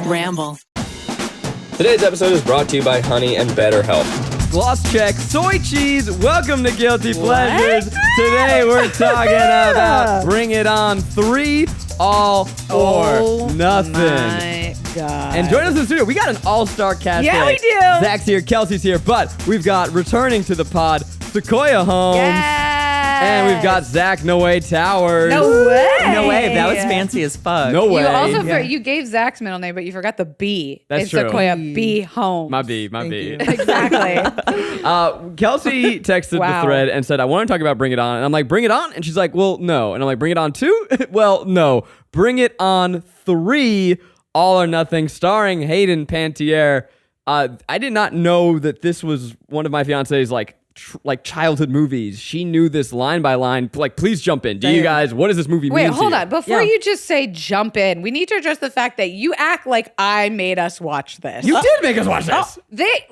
Ramble. Today's episode is brought to you by Honey and BetterHelp. Gloss check, soy cheese. Welcome to Guilty Pleasures. Today we're talking about Bring It On 3, All or Nothing. My God. And join us in the studio. We got an all-star cast Yeah, today. we do. Zach's here, Kelsey's here, but we've got returning to the pod, Sequoia Holmes. Yes. And we've got Zach Noe Towers. No way. No way. That was fancy as fuck. No way. You also you gave Zach's middle name, but you forgot the B. That's it's true. Sequoia B. Holmes. My B. Exactly. Kelsey texted the thread and said, I want to talk about Bring It On. And I'm like, Bring It On? And she's like, well, no. And I'm like, Bring It On 2? Well, no. Bring It On 3, All or Nothing, starring Hayden Panettiere. I did not know that this was one of my fiance's like childhood movies. She knew this line by line. Like, please jump in. Do you guys, what does this movie mean Wait, to hold you? on. Before you just say jump in, we need to address the fact that you act like I made us watch this. You did make us watch this.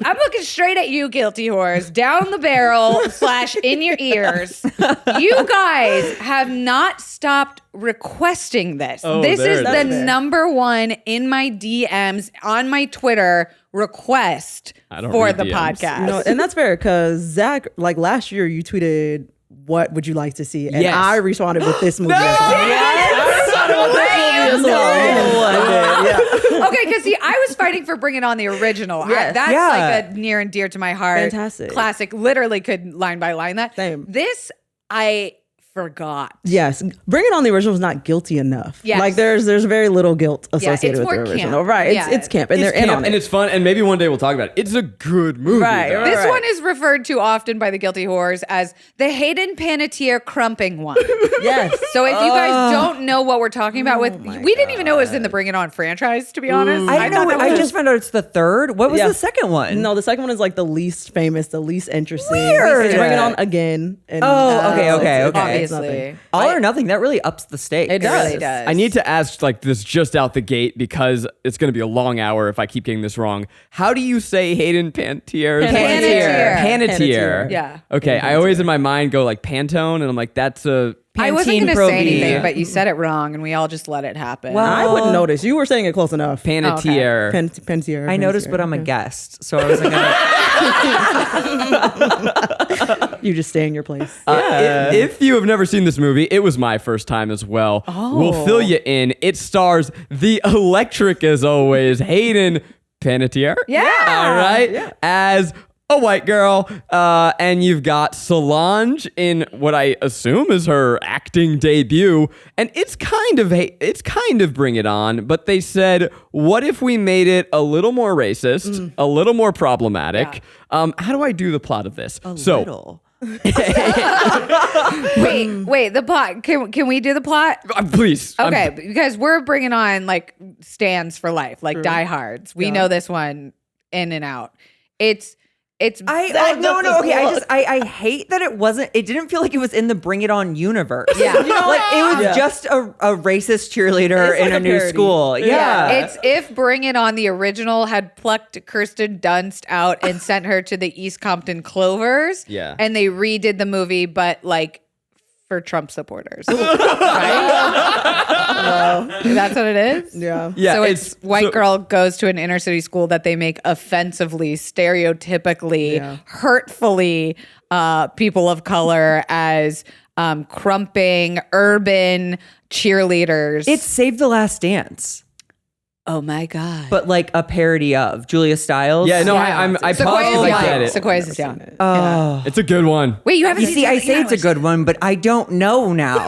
I'm looking straight at you, guilty whores, down the barrel / in your ears. You guys have not stopped requesting this. This is the number one in my DMs on my Twitter request for the podcast. You know, and that's fair because Zach, like last year, you tweeted, "What would you like to see?" And I responded with this movie. Okay, because see, I was fighting for Bring It On the original. That's like a near and dear to my heart. Fantastic. Classic. Literally could line by line that. Same. This, I forgot. Yes, Bring It On the original is not guilty enough. Yes. Like there's very little guilt associated with the more original. camp. Right? Yeah. It's camp, and they're in on it. And it's fun, and maybe one day we'll talk about it. It's a good movie. Right, though. right. This one is referred to often by the guilty whores as the Hayden Panettiere crumping one. Yes. So if you guys don't know what we're talking about we didn't even know it was in the Bring It On franchise, to be honest. I know. I just found out it's the third. What was the second one? No, the second one is like the least famous, the least interesting. Weird. It's Bring It On again. And, okay. it's Obviously. nothing. All or Nothing. That really ups the stakes. It It really does. I need to ask like this just out the gate because it's going to be a long hour if I keep getting this wrong. How do you say Hayden Panettiere's Panettiere. Panettiere. Yeah. Okay, I always in my mind go like Pantone, and I'm like, that's a I wasn't Pantene going to Pro say V. anything, but you said it wrong, and we all just let it happen. Well, I wouldn't notice. You were saying it close enough. Panettiere. Panettiere. I noticed, but I'm a guest, so I wasn't gonna. You just stay in your place. If you have never seen this movie, it was my first time as well. We'll fill you in. It stars the electric, as always, Hayden Panettiere. Yeah. All right. As a white girl, and you've got Solange in what I assume is her acting debut, and it's kind of Bring It On, but they said, what if we made it a little more racist, a little more problematic? How do I do the plot of this? Little. Wait, the plot. Can we do the plot? Please. Okay, because we're bringing on like stands for life, like diehards. We know this one in and out. I hate that it wasn't. It didn't feel like it was in the Bring It On universe. Yeah. Like it was just a racist cheerleader It's in like a a new parody. school. Yeah. It's if Bring It On the original had plucked Kirsten Dunst out and sent her to the East Compton Clovers. Yeah. And they redid the movie, but like for Trump supporters. Right? That's what it is? Yeah. Yeah, So it's white girl goes to an inner city school that they make offensively, stereotypically, hurtfully people of color as crumping urban cheerleaders. It's Save the Last Dance, oh my God. but like a parody of Julia Stiles. Yeah, no, I paused because I get it. Sequoia's is young. Oh. It's a good one. Wait, you haven't You see, I say it's a good one, but I don't know now.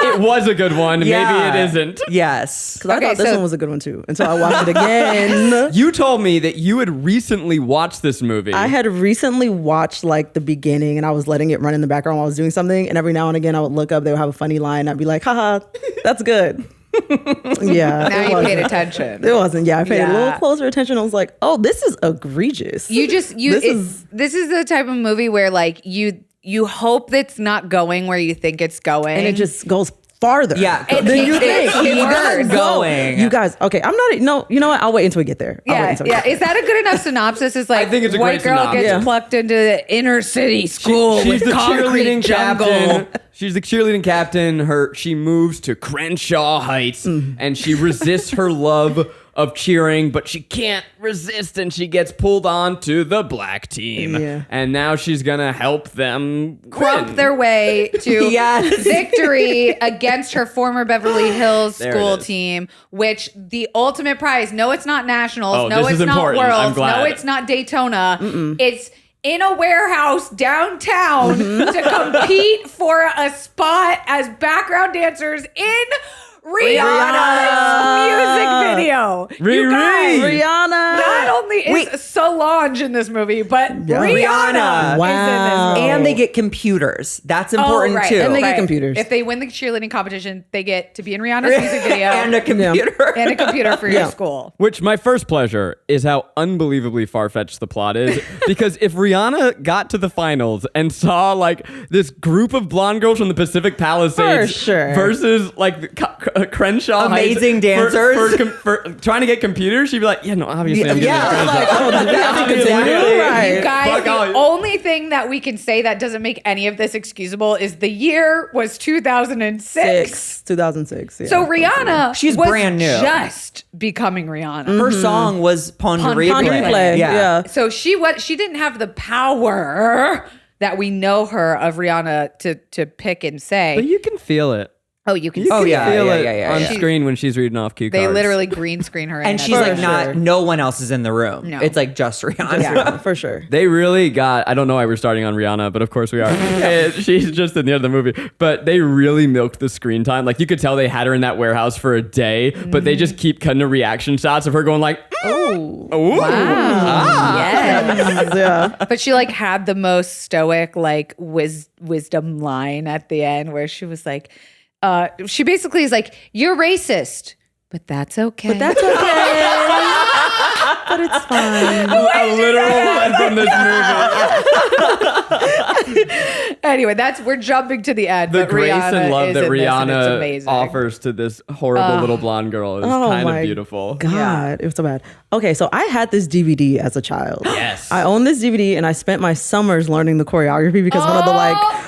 It was a good one. Yeah. Maybe it isn't. Yes. Because I Okay, thought this so- one was a good one too until I watched it again. You told me that you had recently watched this movie. I had recently watched like the beginning and I was letting it run in the background while I was doing something. And every now and again I would look up, they would have a funny line. I'd be like, haha, that's good. Yeah. Now it you wasn't. paid attention. It wasn't. Yeah. I paid a Yeah. little closer attention. I was like, oh, this is egregious. This is the type of movie where like you hope it's not going where you think it's going. and it just goes farther. Yeah, It than you keeps think. getting You're gonna worse. go. Going. You guys, okay, I'm not, no, you know what? I'll wait until we get there. I'll wait Yeah, until we yeah. get there. Is that a good enough synopsis? It's like I think it's a white great girl synopsis. gets Yeah. plucked into the inner city school She's with the concrete cheerleading jungle. captain. She's the cheerleading captain. She moves to Crenshaw Heights and she resists her love of cheering, but she can't resist and she gets pulled on to the black team. Yeah. And now she's gonna help them Crump win. their way to Yes. victory against her former Beverly Hills There it school is. team, which the ultimate prize, no, it's not nationals, Oh, no, this it's is not important. I'm worlds, glad. no, it's not Daytona. It's in a warehouse downtown to compete for a spot as background dancers in Rihanna's music video. You guys, Rihanna. not only is Solange in this movie, but Rihanna Wow. is in this movie. And they get computers. That's important right. too. And they get computers. If they win the cheerleading competition, they get to be in Rihanna's music video and a computer. and a computer for your Yeah. school. Which my first pleasure is how unbelievably far-fetched the plot is. Because if Rihanna got to the finals and saw like this group of blonde girls from the Pacific Palisades For sure. versus like the Crenshaw Amazing Heights dancers. for trying to get computers, she'd be like, yeah, no, obviously I'm getting Yeah, Crenshaw. like, oh, Obviously. exactly. Right. You guys, Fuck all the you. only thing that we can say that doesn't make any of this excusable is the year was 2006. 2006. Yeah. So Rihanna She's was brand new. just becoming Rihanna. Her song was Pon de Pon de Replay. Replay, yeah. So she didn't have the power that we know her of Rihanna to pick and say. But you can feel it. Oh, you can You see can yeah, feel yeah, it yeah, on yeah. screen when she's reading off cue cards. They literally green screen her. in And that she's like video. not, no one else is in the room. No. It's like just Rihanna. Yeah, for sure. They really got, I don't know why we're starting on Rihanna, but of course we are. And she's just in the end of the movie. But they really milked the screen time. Like you could tell they had her in that warehouse for a day, but they just keep cutting to reaction shots of her going like, Oh, ooh. wow. Yes. Yeah. But she like had the most stoic like wisdom line at the end where she was like, she basically is like, "You're racist, but that's okay." But that's okay. But it's fine. A literal line from this movie. Anyway, we're jumping to the end. The but grace Rihanna and love is that in this, and it's Rihanna amazing. offers to this horrible little blonde girl is Oh kind of my beautiful. God, it was so bad. Okay, so I had this DVD as a child. Yes. I owned this DVD and I spent my summers learning the choreography because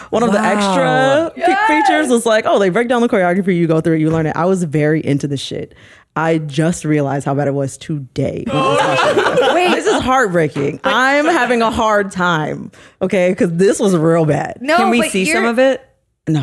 one of the extra features was like, oh, they break down the choreography, you go through it, you learn it. I was very into the shit. I just realized how bad it was today. Wait, this is heartbreaking. I'm having a hard time, okay? Because this was real bad. No, Can we but see you're- some of it? No.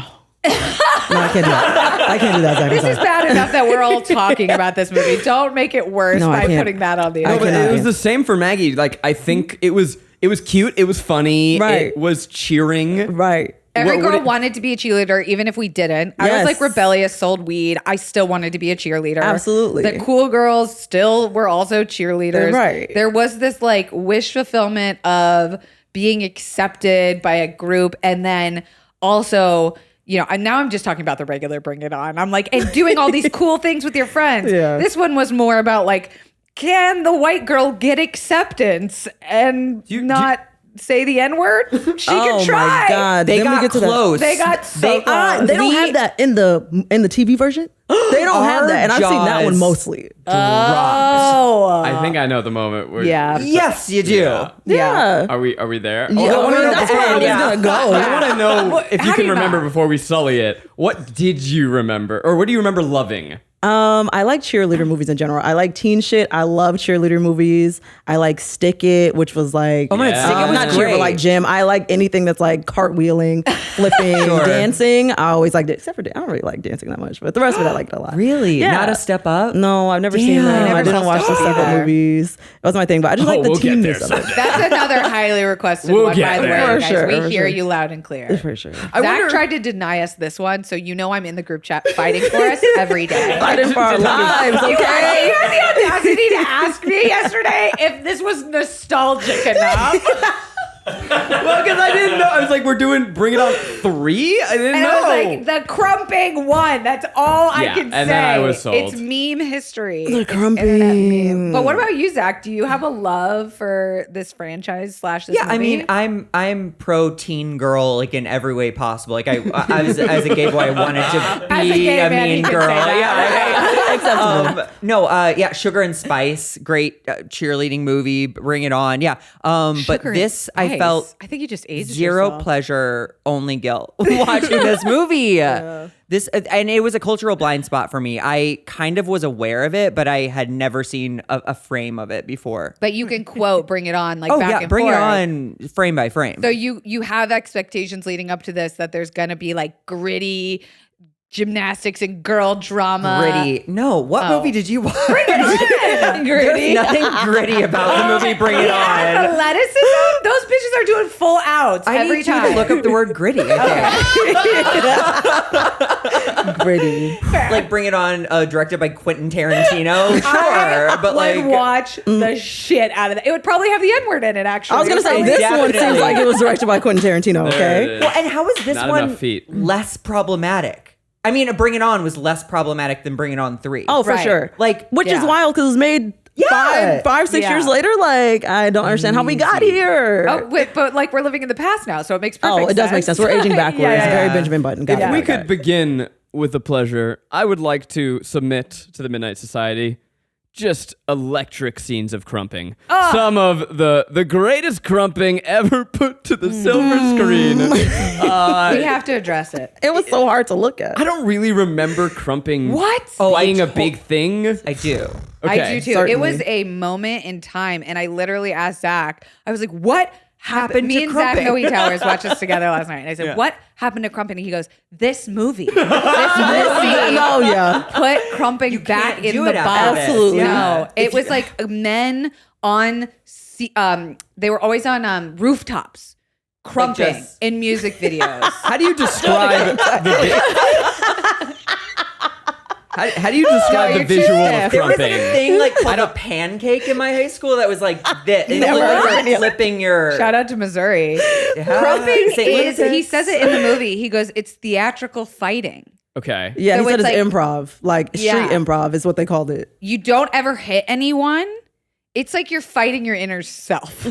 No, I can't do that. I can't do that. Zach. This is bad enough that we're all talking about this movie. Don't make it worse No, I by can't. putting that on the I No, but internet. cannot. it was the same for Maggie. Like I think it was cute, it was funny, Right. it was cheering. Right. Every What would girl it- wanted to be a cheerleader, even if we didn't. I was Yes. like rebellious, sold weed. I still wanted to be a cheerleader. Absolutely. The cool girls still were also cheerleaders. Right. There was this like wish fulfillment of being accepted by a group, and then also, you know, and now I'm just talking about the regular Bring It On. I'm like, and doing all these cool things with your friends. Yeah. This one was more about like, can the white girl get acceptance and not say the N-word? She can try. my God. They Then we got get to close. They got so close. They don't have that in the TV version. They don't have Our that, and I've seen that one jaws mostly. Oh. I think I know the moment where Yeah. Yes, you do. Yeah. Yeah. Are we there? Yeah, Although, I mean, no, that's before where I was we- gonna go. I want to know if you how do can you remember not? before we sully it. What did you remember, or what do you remember loving? I like cheerleader movies in general. I like teen shit. I love cheerleader movies. I like Stick It, which was like, Oh my God, Yeah. Stick It was not cheer, great. but like gym. I like anything that's like cartwheeling, flipping, dancing. I always liked it, except for I don't really like dancing that much, but the rest of it I liked a lot. Really? Yeah. Not a step up? No, I've never seen Damn. them. I I never didn't saw watch the Step Up Step Up either. movies. That was my thing, but I just like the we'll get there teenness of it. That's another highly requested We'll one, get by the way. there. For Guys. sure, We for hear sure. you loud and clear. For sure. Zach tried to deny us this one, so you know I'm in the group chat fighting for us every day. Fighting for our lives, You okay? had the audacity to ask me yesterday if this was nostalgic enough. Well, because I didn't know. I was like, we're doing Bring It On 3? I didn't And know. I was like, the crumping one. That's all I can say. and then I was sold. It's meme history. The It's internet crumping. meme. But what about you, Zach? Do you have a love for this franchise / this movie? I mean, I'm pro teen girl like in every way possible. Like I was as a gay boy, I wanted to As a be gay a man, mean you can girl. say that. Acceptable. Sugar and Spice, great cheerleading movie. Bring It On. Yeah. But Sugar this, and I Spice. felt I think you just aged zero yourself. pleasure, only guilt watching this movie. This and it was a cultural blind spot for me. I kind of was aware of it, but I had never seen a frame of it before. But you can quote Bring It On back and Bring forth. It On frame by frame. So you have expectations leading up to this that there's going to be like gritty gymnastics and girl drama. Gritty. No, what movie did you watch? Gritty. There's nothing gritty about the movie Bring It On. Athleticism? Those bitches are doing full outs I every need time. you to look up the word gritty. I Gritty. think. Like Bring It On, directed by Quentin Tarantino. Sure, but would like watch the shit out of that. It would probably have the N-word in it, actually. I was gonna say Probably this one seems definitely. like it was directed by Quentin Tarantino. There it Okay. is. Well, and how is this Not one enough feet. less problematic? I mean, Bring It On was less problematic than Bring It On 3. Oh, for Right. sure. Like, which is yeah. wild because it was made Yeah. five, 6 Yeah. years later. Like, I don't understand how we got here. Oh, wait, but like we're living in the past now, so it makes perfect sense. It does make sense. We're aging backwards. Yeah. Very Benjamin Button. Got If it. we Got could it. begin with a pleasure, I would like to submit to the Midnight Society just electric scenes of crumping. Some of the greatest crumping ever put to the silver screen. We have to address it. It was so hard to look at. I don't really remember crumping What? being a big thing. I do. Okay. I do too. certainly. It was a moment in time, and I literally asked Zach, I was like, what happened? Me to and Zach crumping? Noe Towers watched this together last night. And I said, what happened to crumping? And he goes, this movie. This movie Oh yeah. put crumping back can't in do the it after box. this. Absolutely. No, it was like men on, they were always on rooftops, crumping just- in music videos. How do you describe the How do you describe No, the you're too visual stiff. of There was crumping? like a thing like called a pancake in my high school that was like this. It looked like you're flipping your... Shout out to Missouri. Yeah. Crumping St. is, he Louis. says it in the movie. He goes, it's theatrical fighting. Okay. Yeah, So he said it's it's like- improv, like street Yeah. improv is what they called it. You don't ever hit anyone. It's like you're fighting your inner self. You're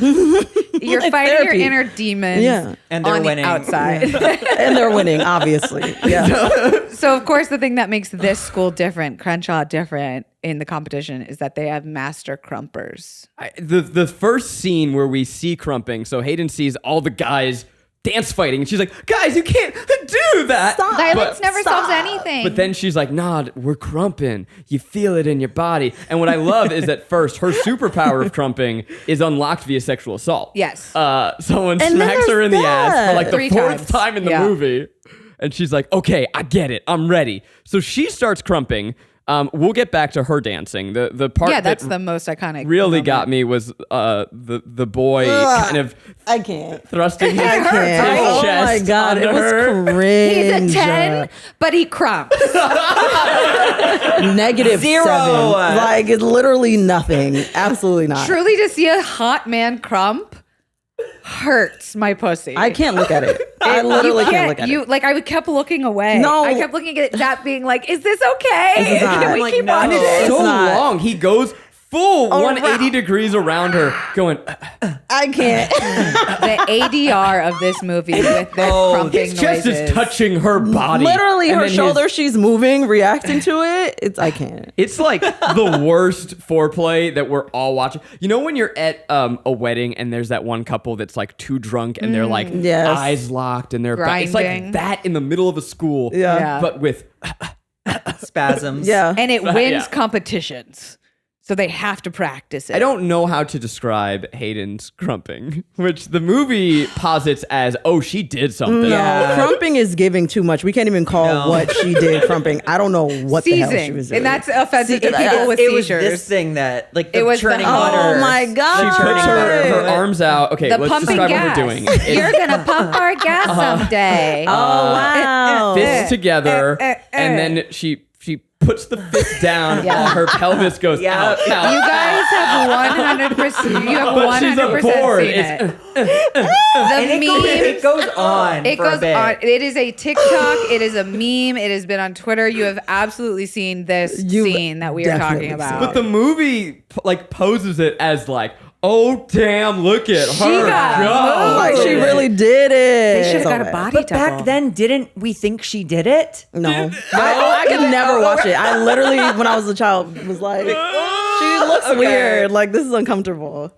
It's fighting therapy. your inner demons Yeah. And they're on winning. the outside. And they're winning, obviously. Yeah. So, of course, the thing that makes this school different, Crenshaw different in the competition, is that they have master crumpers. The first scene where we see crumping, so Hayden sees all the guys dance fighting, and she's like, guys, you can't do that. Violence never solves anything. But then she's like, nah, we're crumping. You feel it in your body. And what I love is that first, her superpower of crumping is unlocked via sexual assault. Yes. Someone And then smacks her in there's the ass for that. like the 3 fourth times. time in the Yeah. movie. And she's like, okay, I get it. I'm ready. So she starts crumping. We'll get back to her dancing. The part Yeah, that's that the most iconic. really moment. got me was the boy Ugh. kind of I can't. thrusting his, I can't. his Oh chest my God. It onto her. was cringe. He's a 10, but he crumps. Negative 0. 7. Like, it's literally nothing. Absolutely not. Truly, to see a hot man crump hurts my pussy. I can't look at it. I literally can't look at it. Like I kept looking away. No. I kept looking at that, being like, "Is this okay? It's not. Can we Like, keep no. watching And this?" So not. long. He goes full Oh, 180 degrees around her, going, I can't. The ADR of this movie with the crumping his chest noises. is touching her body. Literally, And her then his- shoulder, she's moving, reacting to it. I can't. It's like the worst foreplay that we're all watching. You know when you're at a wedding and there's that one couple that's like too drunk and they're like Yes. eyes locked and they're it's like Grinding. that in the middle of a school. Yeah. But with Spasms. Yeah. And it wins Yeah. competitions. So they have to practice it. I don't know how to describe Hayden's crumping, which the movie posits as, oh, she did something. No, crumping is giving too much. We can't even call what she did crumping. I don't know what the hell she Seizing. was doing. And that's offensive to See, people with It was seizures. this thing that, like, the It was the- churning Oh butter. my God. She She puts her arms out. Okay, the let's pumping describe gas. what we're doing. You're going to pump our gas someday. oh, wow. Fists together, and then she she puts the fist down while her pelvis goes out. You guys have 100%. You have 100% seen it. It goes on. It goes on. It is a TikTok. It is a meme. It has been on Twitter. You have absolutely seen this scene that we are talking about. But the movie like poses it as like, oh damn, look at She her got go. Like she really did it. They should have got a body But double. back then, didn't we think she did it? No. I could never watch it. I literally, when I was a child, was like, she looks weird. Like, this is uncomfortable.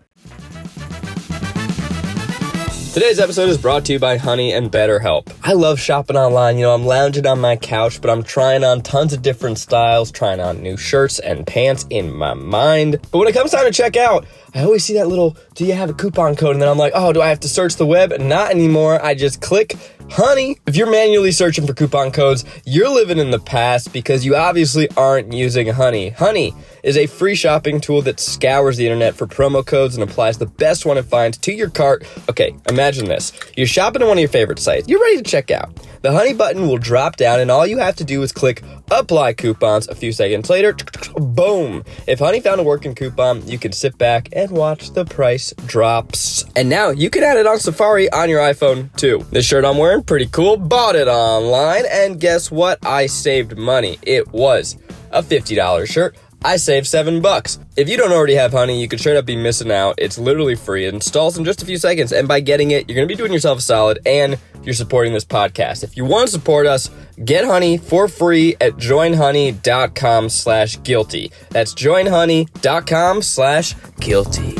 Today's episode is brought to you by Honey and BetterHelp. I love shopping online. You know, I'm lounging on my couch, but I'm trying on tons of different styles, trying on new shirts and pants in my mind. But when it comes time to check out, I always see that little, do you have a coupon code? And then I'm like, oh, do I have to search the web? Not anymore. I just click Honey. If you're manually searching for coupon codes, you're living in the past because you obviously aren't using Honey. Honey is a free shopping tool that scours the internet for promo codes and applies the best one it finds to your cart. Okay, imagine this. You're shopping on one of your favorite sites. You're ready to check out. The Honey button will drop down and all you have to do is click Apply Coupons. A few seconds later, boom. If Honey found a working coupon, you can sit back and watch the price drops. And now you can add it on Safari on your iPhone too. This shirt I'm wearing, pretty cool. Bought it online and guess what? I saved money. It was a $50 shirt. I saved $7. If you don't already have Honey, you could straight up be missing out. It's literally free. It installs in just a few seconds. And by getting it, you're going to be doing yourself a solid and you're supporting this podcast. If you want to support us, get Honey for free at joinhoney.com/guilty. That's joinhoney.com/guilty.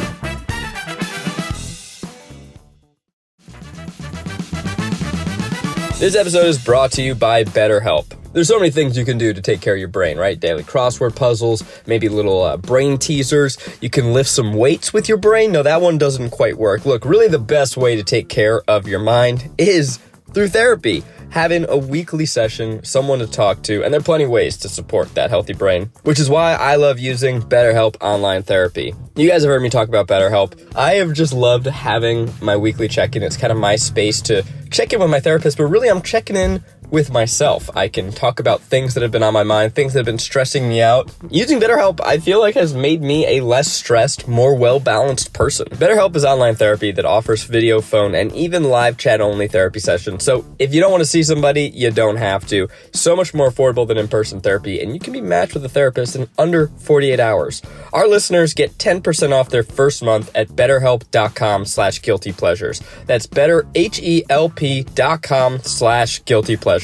This episode is brought to you by BetterHelp. There's so many things you can do to take care of your brain, right? Daily crossword puzzles, maybe little brain teasers. You can lift some weights with your brain. No, that one doesn't quite work. Look, really the best way to take care of your mind is through therapy. Having a weekly session, someone to talk to, and there are plenty of ways to support that healthy brain, which is why I love using BetterHelp Online Therapy. You guys have heard me talk about BetterHelp. I have just loved having my weekly check-in. It's kind of my space to check in with my therapist, but really I'm checking in with myself. I can talk about things that have been on my mind, things that have been stressing me out. Using BetterHelp, I feel like has made me a less stressed, more well-balanced person. BetterHelp is online therapy that offers video, phone, and even live chat-only therapy sessions. So if you don't want to see somebody, you don't have to. So much more affordable than in-person therapy, and you can be matched with a therapist in under 48 hours. Our listeners get 10% off their first month at betterhelp.com/guiltypleasures. That's betterhelp.com/guiltypleasures.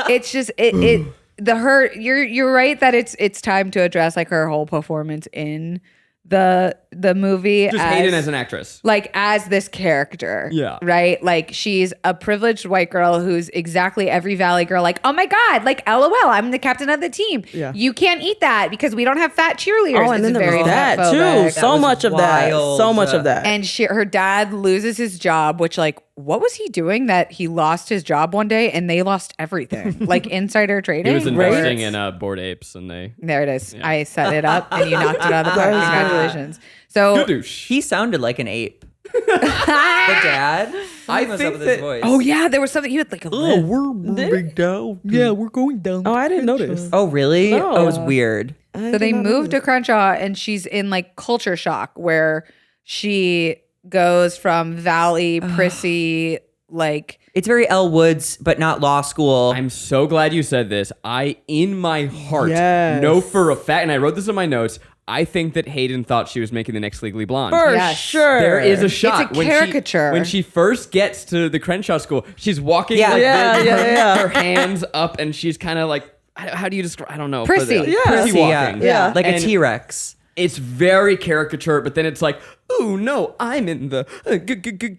It's just you're right that it's time to address like her whole performance in the movie. Just Hayden as an actress. Like as this character. Yeah. Right? Like she's a privileged white girl who's exactly every Valley girl, like, oh my God, like LOL, I'm the captain of the team. Yeah. You can't eat that because we don't have fat cheerleaders. Oh, and then there was that too. So much of that. So much of that. And her dad loses his job, which like, what was he doing that he lost his job one day and they lost everything? Like insider trading? He was investing in Bored Apes and they... There it is. Yeah. I set it up and you knocked it out of the park. Congratulations. So he sounded like an ape. The dad? I think that... Voice. Oh yeah, there was something. He had like a we're moving down. Yeah, we're going down. Oh, I didn't notice. Oh, really? No. Oh, it was weird. So they moved to Crenshaw and she's in like culture shock where she goes from Valley, prissy, like... It's very Elle Woods, but not law school. I'm so glad you said this. I, in my heart, know for a fact, and I wrote this in my notes, I think that Hayden thought she was making the next Legally Blonde. For sure. There is a shot. It's a caricature. When she first gets to the Crenshaw school, she's walking her hands up, and she's kind of like, how do you describe? I don't know. Prissy. Prissy walking. Yeah. Like a T-Rex. It's very caricature, but then it's like, oh no, I'm in the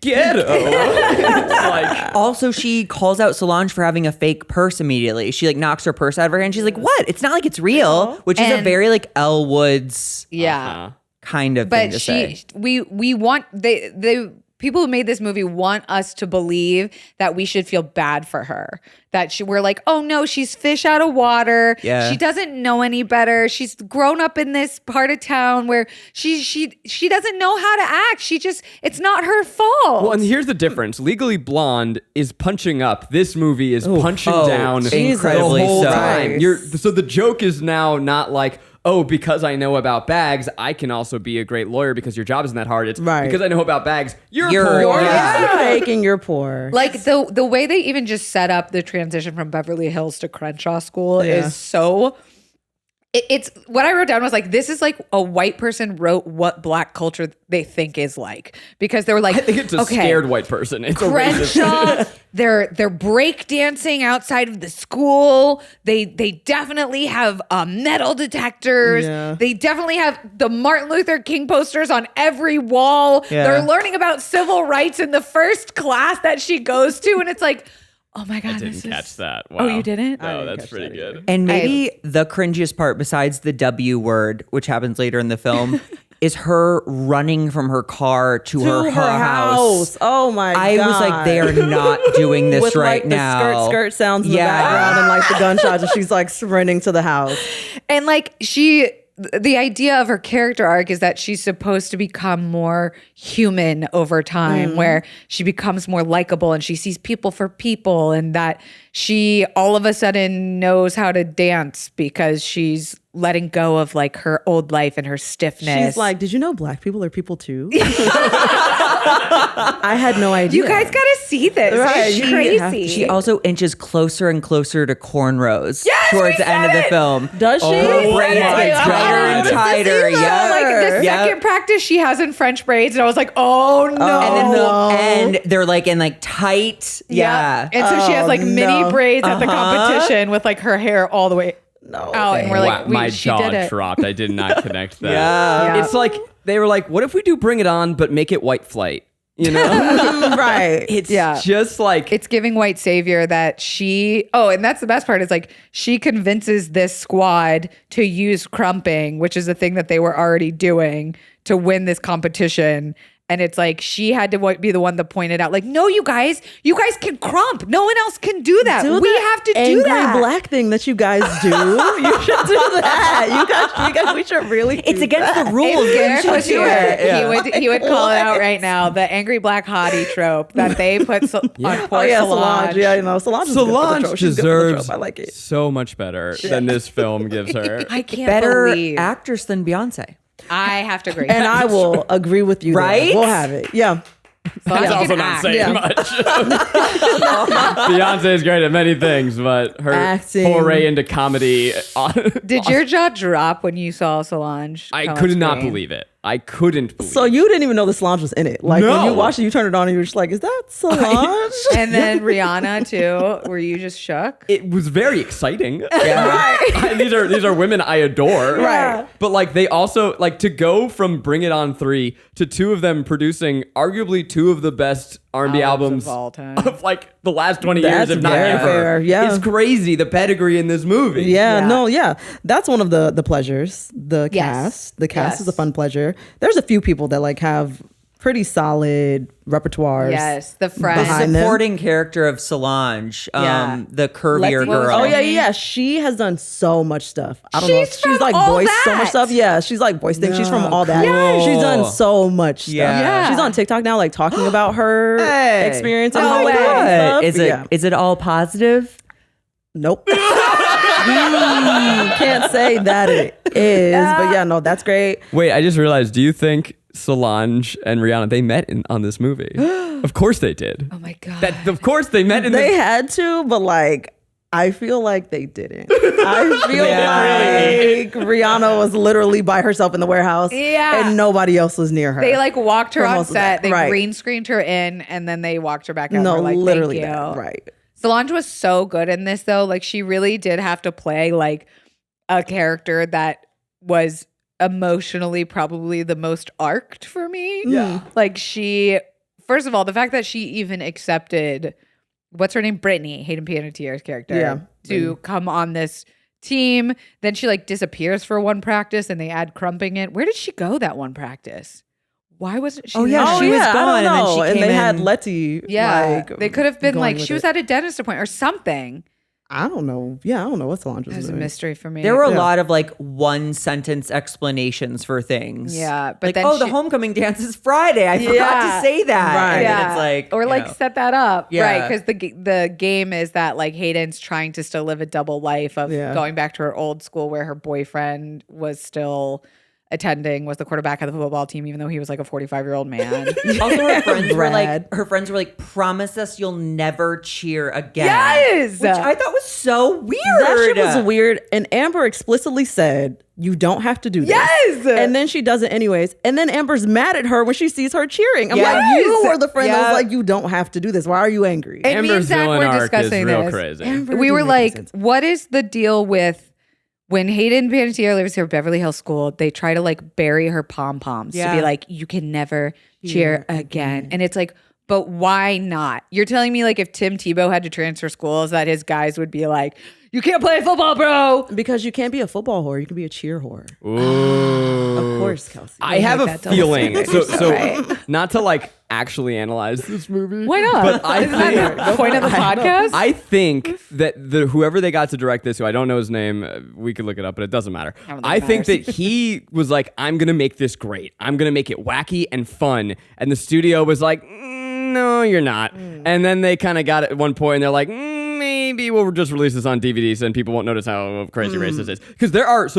ghetto. It's like, also, she calls out Solange for having a fake purse immediately. She like knocks her purse out of her hand. She's like, "What? It's not like it's real," which is a very like Elle Woods, kind of thing to say. We want they people who made this movie want us to believe that we should feel bad for her. That we're like, oh no, she's fish out of water. Yeah. She doesn't know any better. She's grown up in this part of town where she doesn't know how to act. It's not her fault. Well, and here's the difference. Legally Blonde is punching up. This movie is punching down incredibly the whole so. time. So the joke is now not like, oh, because I know about bags, I can also be a great lawyer because your job isn't that hard. It's because I know about bags, you're poor. You're fake and you're poor. Like the way they even just set up the transition from Beverly Hills to Crenshaw School is so... It's what I wrote down was like, this is like a white person wrote what black culture they think is like, because they were like, I think it's a scared white person. It's a Crenshaw, racist. they're break dancing outside of the school. They definitely have metal detectors. Yeah. They definitely have the Martin Luther King posters on every wall. Yeah. They're learning about civil rights in the first class that she goes to, and it's like, oh my God, I didn't catch that. Wow. Oh, you didn't? No, that's pretty good. And maybe the cringiest part, besides the W word, which happens later in the film, is her running from her car to her house. Oh my God. I was like, they are not doing this with right like now. the skirt sounds in the background and like the gunshots, and she's like sprinting to the house. And like the idea of her character arc is that she's supposed to become more human over time, where she becomes more likable and she sees people for people, and that she all of a sudden knows how to dance because she's letting go of like her old life and her stiffness. She's like, did you know black people are people too? I had no idea. You guys gotta see this. Right, It's you crazy. She also inches closer and closer to cornrows Yes, towards we the end of said the it! film. Does she? Her braids my get tighter and God. tighter. Yeah. Like the second practice she has in French braids, and I was like, oh no. And then the end, they're like in like tight. Yeah. And so she has like mini no. braids at the competition with like her hair all the way No. out, and we're like, My she jaw did it. dropped. I did not connect that. Yeah. It's like, they were like, what if we do Bring It On, but make it white flight? You know? Right. It's Yeah. just like... It's giving white savior that and that's the best part, is like she convinces this squad to use crumping, which is the thing that they were already doing, to win this competition. And it's like she had to be the one that pointed out, like, no, you guys can crump. No one else can do that. We have to do angry that. black thing that you guys do. You should do that. You guys, we should really. It's do against that. the rules. If Garrick You was should do here, it. he would call it out right now. The angry black hottie trope that they put on poor Oh yeah, Solange. Solange. Yeah, you know, Solange. is good for the Solange trope. She's good for the deserves trope. I like it. so much better than this film gives her. I can't Better believe. actress than Beyonce. I have to agree. And I will agree with you. Right? There. We'll have it. Yeah. That's you also can not act. saying Yeah. much. Beyonce is great at many things, but her Acting. foray into comedy... Did your jaw drop when you saw Solange? I come could on not screen? believe it. I couldn't believe So it. you didn't even know the Solange was in it. Like when No. you watched it, you turned it on and you were just like, "Is that Solange?" And then Rihanna too. Were you just shook? It was very exciting. Yeah. these are women I adore. Right. But like they also like to go from Bring It On 3 to two of them producing arguably two of the best R&B albums of all time. of like the last 20 That's years, if not very ever. fair, yeah. It's crazy the pedigree in this movie. Yeah, that's one of the pleasures. The Yes. cast is a fun pleasure. There's a few people that like have pretty solid repertoires. Yes, the The friend. Behind them. supporting character of Solange, Yeah. the curvier Let's- what was girl. Oh her yeah, name? yeah. She has done so much stuff. I don't know. She's from She's like All voiced so That. much stuff. Yeah, she's like voiced things. She's from No, all that. cool. She's done so much stuff. Yeah. She's on TikTok now, like talking about her Hey. experience in Oh my Hollywood and God. stuff. Is it Yeah. is it all positive? Nope. Can't say that it is, but yeah, no, that's great. Wait, I just realized, do you think Solange and Rihanna, they met on this movie? Of course they did. Oh my god. Of course they met in They the... had to, but like, I feel like they didn't. I feel like Rihanna was literally by herself in the warehouse, Yeah. and nobody else was near her. They like walked her For on most of set. that. They Right. green screened her in, and then they walked her back out. no, We're like, literally thank you. that. Right. Solange was so good in this though. Like she really did have to play like a character that was emotionally probably the most arced for me. Yeah. Like she, first of all, the fact that she even accepted, what's her name? Brittany, Hayden Panettiere's character, Yeah. to come on this team. Then she like disappears for one practice and they add crumping in. Where did she go that one practice? Why wasn't she? Oh, yeah, Oh she was yeah, gone, I and don't then know. she And came they had in. Letty. Yeah, like, they could have been going like with she was it. at a dentist appointment or something. I don't know. Yeah, I don't know what Solange was It was a doing. mystery for me. There were a Yeah. lot of like one sentence explanations for things. Yeah, but like, then the she- homecoming dance is Friday. I forgot Yeah. to say that. Right. And then Yeah, it's like, or you like know. set that up, Yeah. right? Because the game is that like Hayden's trying to still live a double life of Yeah. going back to her old school where her boyfriend was still was the quarterback of the football team, even though he was like a 45-year-old man. Also, Brad. her friends were like, promise us you'll never cheer again. Yes! Which I thought was so weird. That shit was weird. And Amber explicitly said, "You don't have to do this." Yes! And then she does it anyways. And then Amber's mad at her when she sees her cheering. I'm Yes! like, you were the friend that Yeah. was like, "You don't have to do this. Why are you angry?" And me and Amber's Zach villain were arc is discussing real this. crazy. We were didn't make like, sense. what is the deal with when Hayden Panettiere lives here at Beverly Hills School? They try to like bury her pom poms to Yeah. be like, you can never cheer again. And it's like, but why not? You're telling me like if Tim Tebow had to transfer schools, that his guys would be like, you can't play football, bro. Because you can't be a football whore. You can be a cheer whore. Ooh. Of course, Kelsey. I have a that double feeling. standard. So Right. not to like actually analyze this movie. Why not? But I Isn't that think the point of the podcast? I think that whoever they got to direct this, who I don't know his name, we could look it up, but it doesn't matter. I think that he was like, I'm gonna make this great. I'm gonna make it wacky and fun, and the studio was like, no, you're not. And then they kind of got it at one point, and they're like, maybe we'll just release this on DVD so people won't notice how crazy racist it is. Because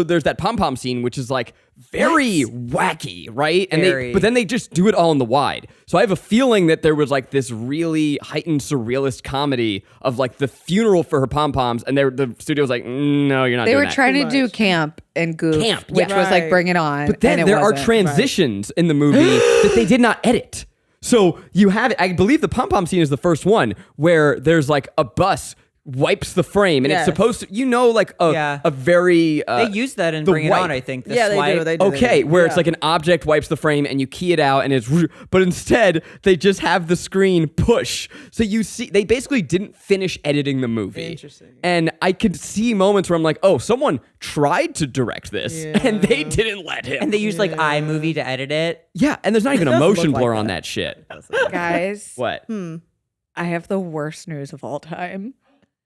there's that pom pom scene, which is like very wacky, right? And Very. but then they just do it all in the wide. So I have a feeling that there was like this really heightened surrealist comedy of like the funeral for her pom poms, and the studio was like, no, you're not. They doing were that. trying to do camp and goof, Camp, which yeah. was like Right. bring it on. But then and it there are wasn't. transitions in the movie that they did not edit. So you have it. I believe the pom pom scene is the first one where there's like a bus wipes the frame, and it's Yes. supposed to, like Yeah. a very They used that in the Bring It wipe. On, I think. The Yeah, swipe. they do. They do. Okay, where it's Yeah. like an object wipes the frame and you key it out and it's, but instead they just have the screen push. So you see, they basically didn't finish editing the movie. Interesting. And I could see moments where I'm like, oh, someone tried to direct this Yeah. and they didn't let him. And they used like iMovie to edit it. Yeah, and there's not even a doesn't motion look like blur on that. that shit. Guys, What? I have the worst news of all time.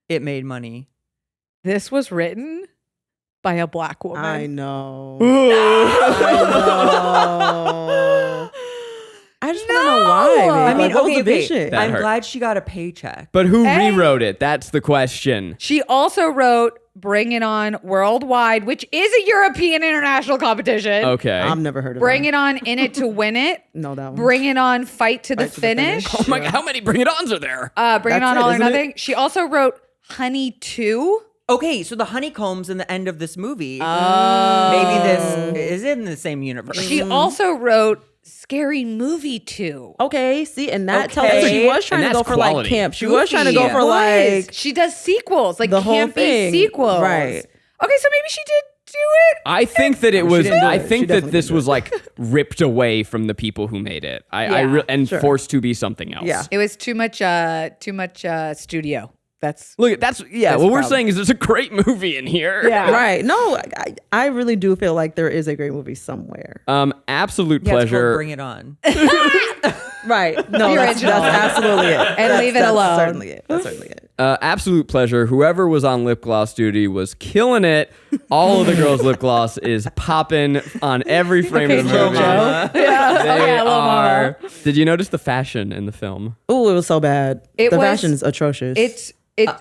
It made money. This was written by a black woman. I know. But I just want to know why. Babe. I mean, what was okay, the vision? That I'm hurt. glad she got a paycheck. who Hey. rewrote it? That's the question. She also wrote Bring It On Worldwide, which is a European international competition. Okay. I've never heard of Bring that. It On In It to Win It. No, that one. Bring It On Fight to the Fight to the Finish. Finish. Oh my God, how many Bring It Ons are there? Bring It That's On it, All or isn't it? Nothing. She also wrote Honey 2. Okay, so the honeycombs in the end of this movie. Maybe this is in the same universe. She also wrote Scary Movie 2. Okay, see, and that tells Okay. us she was trying And to go that's for like quality. camp. She was trying to go Goofy. for like She does sequels, like the whole campy thing. sequels. Right. Okay, so maybe she did do it. I think that it was. didn't do I it. She think that definitely this didn't do was like ripped away from the people who made it. And sure. forced to be something else. Yeah. It was too much studio. That's Look, that's That's what the we're problem. saying is there's a great movie in here. Yeah. right. No, I really do feel like there is a great movie somewhere. Absolute Yeah, it's called pleasure. Bring It On. Right. No, The that's original. absolutely it. And leave it That's alone. Certainly it. That's certainly it. Absolute pleasure. Whoever was on lip gloss duty was killing it. All of the girls' lip gloss is popping on every frame of the Lil movie. Joe. They Lil are. Mama. Did you notice the fashion in the film? Oh, it was so bad. It the was- fashion's atrocious.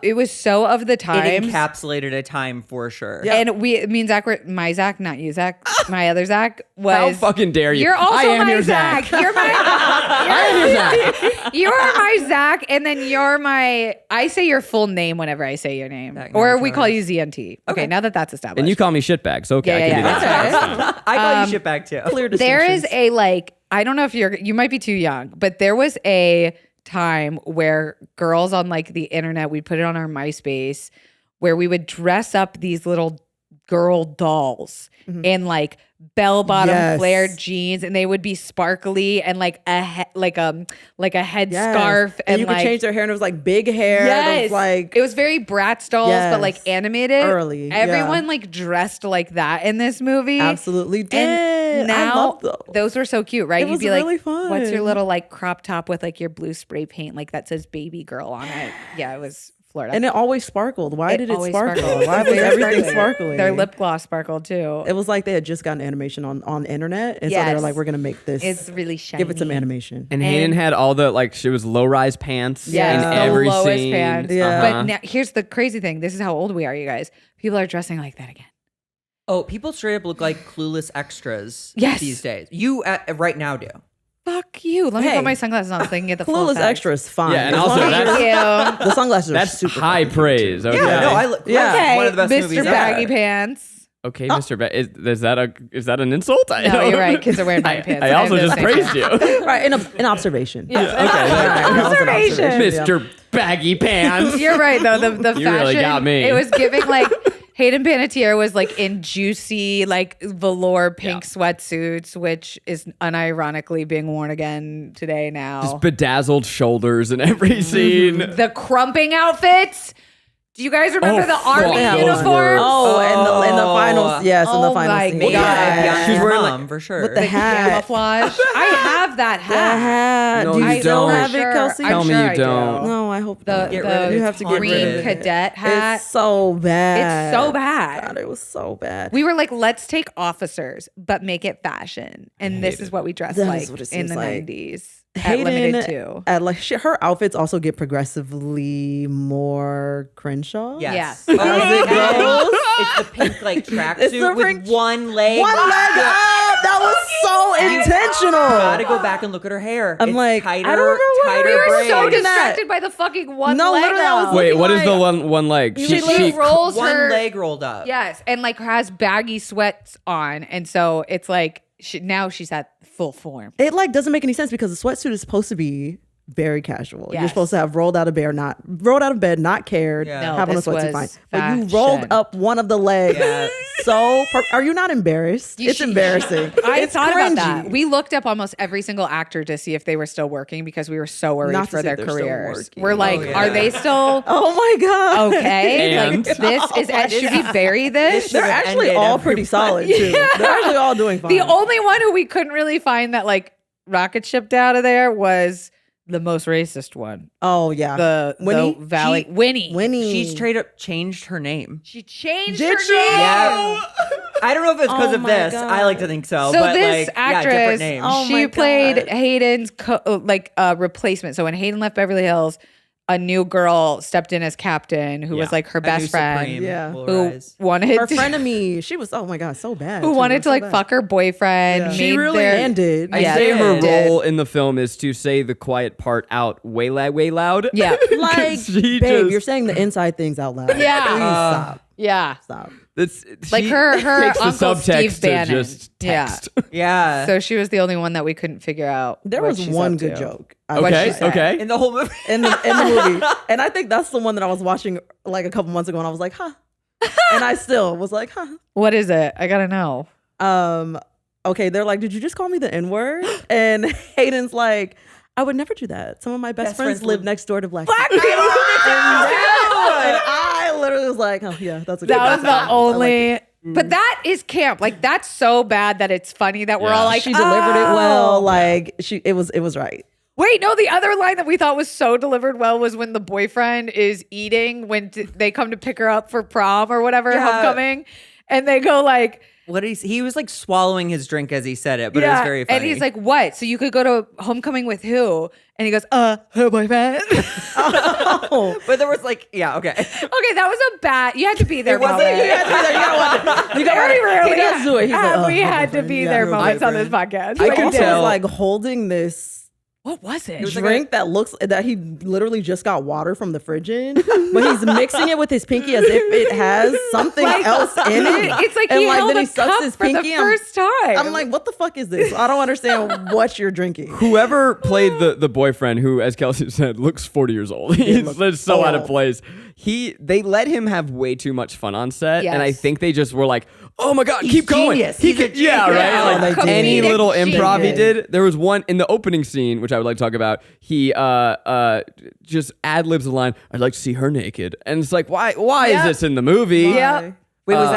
It was so of the It times. encapsulated a time for sure. Yeah. And me and Zach were my Zach, not you, Zach. My other Zach was. How fucking dare you? You're also I am my your Zach. Zach. You're my. I am your Zach. You are my Zach, and then you're my. I say your full name whenever I say your name, Zach or never we call tries. you ZNT. Okay, now that that's established. And you call me shitbag, so okay, Yeah, I can yeah, do that. yeah. That's fine. I call you shit back too. Clear there is distinctions. a like. I don't know if you might be too young, but there was a time where girls on like the internet, we'd put it on our MySpace, where we would dress up these little girl dolls in like bell bottom flared jeans, and they would be sparkly and like a headscarf, and you could change their hair, and it was like big hair. Yes, it was like it was very Bratz dolls, but like animated. Early, everyone like dressed like that in this movie. Absolutely did. And now I love those were so cute, right? It You'd was be like, really fun. "What's your little like crop top with like your blue spray paint like that says baby girl on it?" Yeah, it was Florida. And it always sparkled. Why did it always sparkle? sparkled. Why was everything sparkling? Their lip gloss sparkled too. It was like they had just gotten animation on the internet, and so they were like, "We're gonna make this. It's really shiny. Give it some animation." And Hayden had all the like she was low rise pants in every the lowest scene. pants. Yeah. But now, here's the crazy thing. This is how old we are, you guys. People are dressing like that again. Oh, people straight up look like clueless extras these days. You right now do. Fuck you. Let me Hey. put my sunglasses on so I can get the full Clueless effect. extra is fine. Yeah, and As also long as that's- Thank you. the sunglasses are That's super high fun. praise. Okay. Yeah, no, I look. Yeah. Okay, one of the best Mr. movies Baggy ever. Pants. Okay, Mr. Is that an insult? I No, don't- you're right. Kids are wearing baggy pants. I also I'm just saying praised that. you. Right, in observation. Okay. That was an Observation. Mr. Baggy Pants. You're right though. The You fashion. really got me. It was giving like Hayden Panettiere was like in juicy like velour pink sweatsuits, which is unironically being worn again today now. Just bedazzled shoulders in every scene. The crumping outfits. Do you guys remember Oh, the army fuck, those uniforms? Oh, and the finals, yes, in the Oh final my scene. God. Yeah, She's she's wearing, wearing for sure. with the hat. Camouflage. I have that hat. The hat. No, Do you you still don't. have it, Sure. Kelsey? I'm Tell me sure you I do. don't. No, I hope The, not. Get rid of it. You have to get green rid of it. cadet hat. It's so bad. It's so bad. God, it was so bad. We were like, let's take officers, but make it fashion. And this is what we dressed That like is what it in seems the like. 90s. At Hayden, Limited 2. at like her outfits also get progressively more Crenshaw. Yes. As it goes. It's the pink like It's the tracksuit with pink- one leg. One leg up. That was so intentional. Gotta go back and look at her hair. I'm It's like, tighter, I don't know why tighter We were braids. so Looking at- distracted by the fucking one No, leg. literally, I was up. Wait, looking what is like- the one leg? She rolls one her leg rolled up. Yes, and like has baggy sweats on, and so it's like now she's at full form. It like doesn't make any sense because the sweatsuit is supposed to be very casual. You're Yes. supposed to have rolled out of bed, not cared, Yeah. No, having a this sweatsuit was fine. But you rolled fashion. up one of the legs. Yeah. Are you not embarrassed? It's embarrassing. I It's thought cringy. about that. We looked up almost every single actor to see if they were still working because we were so worried Not to for see their if they're still careers. working. We're like, yeah. are they still Oh my god. okay? And? Like this is should we bury this? They're Should've actually ended all everybody. pretty solid too. They're actually all doing fine. The only one who we couldn't really find that like rocket shipped out of there was the most racist one. Oh yeah. The Winnie? Valley Winnie. Winnie. She straight up changed her name. She changed Did her she? name. Yeah. I don't know if it's because Oh of my this. God. I like to think so. So but this like, yeah, different actress, name. Oh she my played God. Hayden's replacement. So when Hayden left Beverly Hills, a new girl stepped in as captain who was Yeah. like her A new best friend Supreme Yeah. will who rise. wanted her to, friend of me. She was oh my god, so bad. who She wanted was to so like bad. fuck her boyfriend. Yeah. She made really their- And did. I Yeah, say her did. role in the film is to say the quiet part out way loud. Yeah. Like, She babe, just- you're saying the inside things out loud. Yeah. Please Yeah. stop. That's, Like she her takes the uncle subtext Steve Bannon. to just Yeah. text. Yeah. So she was the only one that we couldn't figure out. There what was she's one up good to. joke. I What'd would she say. say? Okay. in the whole movie. in the movie. And I think that's the one that I was watching like a couple months ago and I was like, huh. And I still was like, huh. What is it? I gotta know. Okay, they're like, did you just call me the N-word? And Hayden's like, I would never do that. Some of my best friends live next door to black people. And I literally was like, oh yeah, that's a good That was one. I the like only. it. But that is camp. Like that's so bad that it's funny that we're all like, She delivered it "Oh." well. Like it was right. Wait, no. The other line that we thought was so delivered well was when the boyfriend is eating when they come to pick her up for prom or whatever homecoming, and they go like, What he was like swallowing his drink as he said it, but it was very funny. and he's like, "What? So you could go to homecoming with who?" And he goes, her boyfriend." but there was like, yeah, okay. Okay, that was a bad. You had to be there. It wasn't- moment. you had to be there. You gotta watch it. You gotta Very watch it. rarely He does do it. He's like, we my had to boyfriend. be Yeah, there her moments on this boyfriend. podcast. I Like, can also tell. was like holding this What was it? Drink that looks that he literally just got water from the fridge in, but he's mixing it with his pinky as if it has something else in it. It's like and he held then a cup for the first time. I'm like, what the fuck is this? I don't understand what you're drinking. Whoever played the boyfriend, who, as Kelsey said, looks 40 years old. He's so out of place. They let him have way too much fun on set, and I think they just were like, "Oh my god, keep going!" Genius. Yeah, right. Like any Comedic little improv he genius. did. There was one in the opening scene, which I would like to talk about. He just ad libs the line, "I'd like to see her naked," and it's like, why is this in the movie? Yep. Wait, was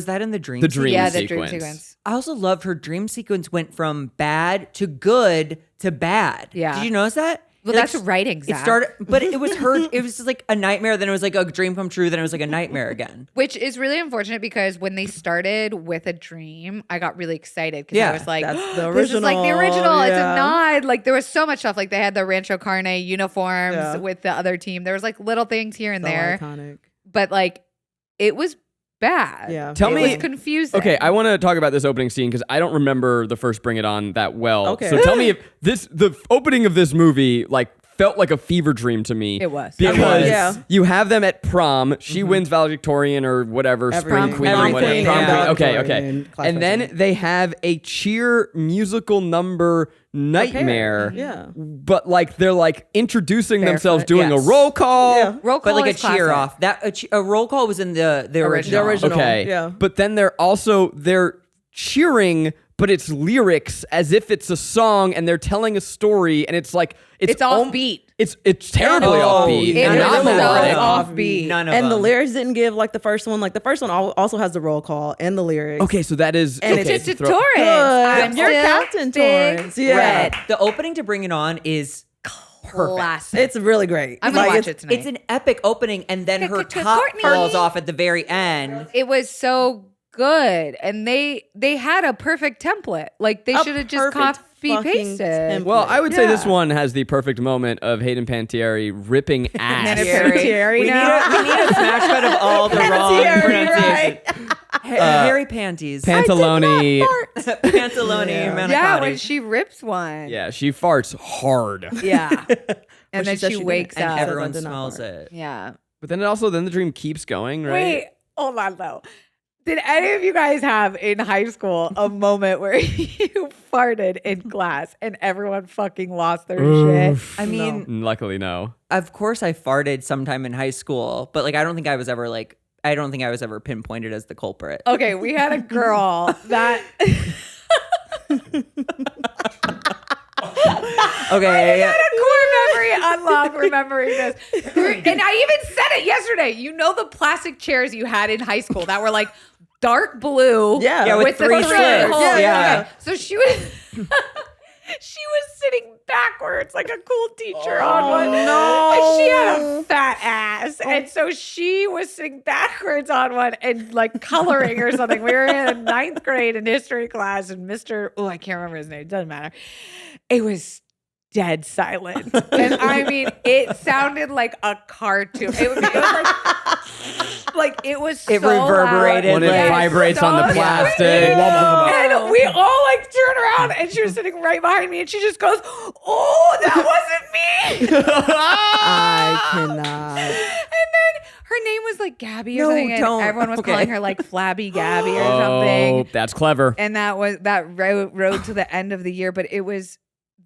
that in the dream? The dream Yeah, sequence. the dream sequence. I also loved her dream sequence went from bad to good to bad. Yeah. Did you notice that? Well, that's writing, It Zach. started, but it was her. It was just like a nightmare. Then it was like a dream come true. Then it was like a nightmare again. Which is really unfortunate because when they started with a dream, I got really excited because I was like, that's the this is like the original, original. It's a yeah. nod. Like there was so much stuff. Like they had the Rancho Carne uniforms Yeah. with the other team. There was like little things here and So there, iconic. but like it was bad. Yeah. Tell It me- was confusing. Okay, I want to talk about this opening scene because I don't remember the first Bring It On that well. Okay. So tell me if the opening of this movie felt like a fever dream to me. It was. Because Yeah. you have them at prom. She wins valedictorian or whatever, spring Everything. queen, Everything. whatever. Yeah. Prom queen. Okay, Valedictorian, okay. class And then president. they have a cheer musical number nightmare. Yeah. But they're introducing themselves, Barefoot, doing yes. a roll call. Yeah. Roll call But like a is cheer classic. off. That a roll call was in the original. The original. Okay. Yeah. But then they're cheering, but it's lyrics as if it's a song and they're telling a story and it's offbeat. It's terribly Oh, offbeat. It and was not so melodic. offbeat. None of And the them. lyrics didn't give like the first one. Like the first one also has the roll call and the lyrics. Okay, so that is And okay, it's to Just a throw- Torrance. Good. I'm You're still Captain big Torrance. Yeah. red. The opening to Bring It On is perfect. Classic. It's really great. I'm gonna Like, watch it tonight. It's an epic opening, and then her top Courtney. falls off at the very end. It was so good, and they had a perfect template. Like they A should have just perfect copy fucking pasted. template. Well, I would say this Yeah. one has the perfect moment of Hayden Panettiere ripping ass. Terry We need now. a smash cut of all the wrong Panettiere, pronunciation. Hairy panties. Pantalone. Pantalone. Yeah, when she rips one. Yeah, she farts hard. Yeah. And then she said she she wakes and up. everyone I did not smells fart. it. Yeah. But then the dream keeps going, right? Wait, hold on though. Did any of you guys have in high school a moment where you farted in class and everyone fucking lost their shit? I mean, Luckily, no. of course I farted sometime in high school, but I don't think I was ever pinpointed as the culprit. Okay, we had a girl that Okay. I had a core memory unlock remembering this. And I even said it yesterday. You know the plastic chairs you had in high school that were like dark blue. Yeah. Yeah, with the three three slits. holes. Yeah. Okay. So she was she was sitting backwards like a cool teacher on one. no. And she had a fat ass. And so she was sitting backwards on one and like coloring or something. We were in 9th grade in history class and I can't remember his name. It doesn't matter. It was dead silent. And I mean, it sounded like a cartoon. It was It so reverberated, loud. When it Yes, vibrates on the so plastic. and we all turn around and she was sitting right behind me and she just goes, "Oh, that wasn't me." I cannot. And then her name was like Gabby or No, something. And don't. everyone was Okay. calling her like Flabby Gabby or Oh, something. that's clever. And that rode to the end of the year. But it was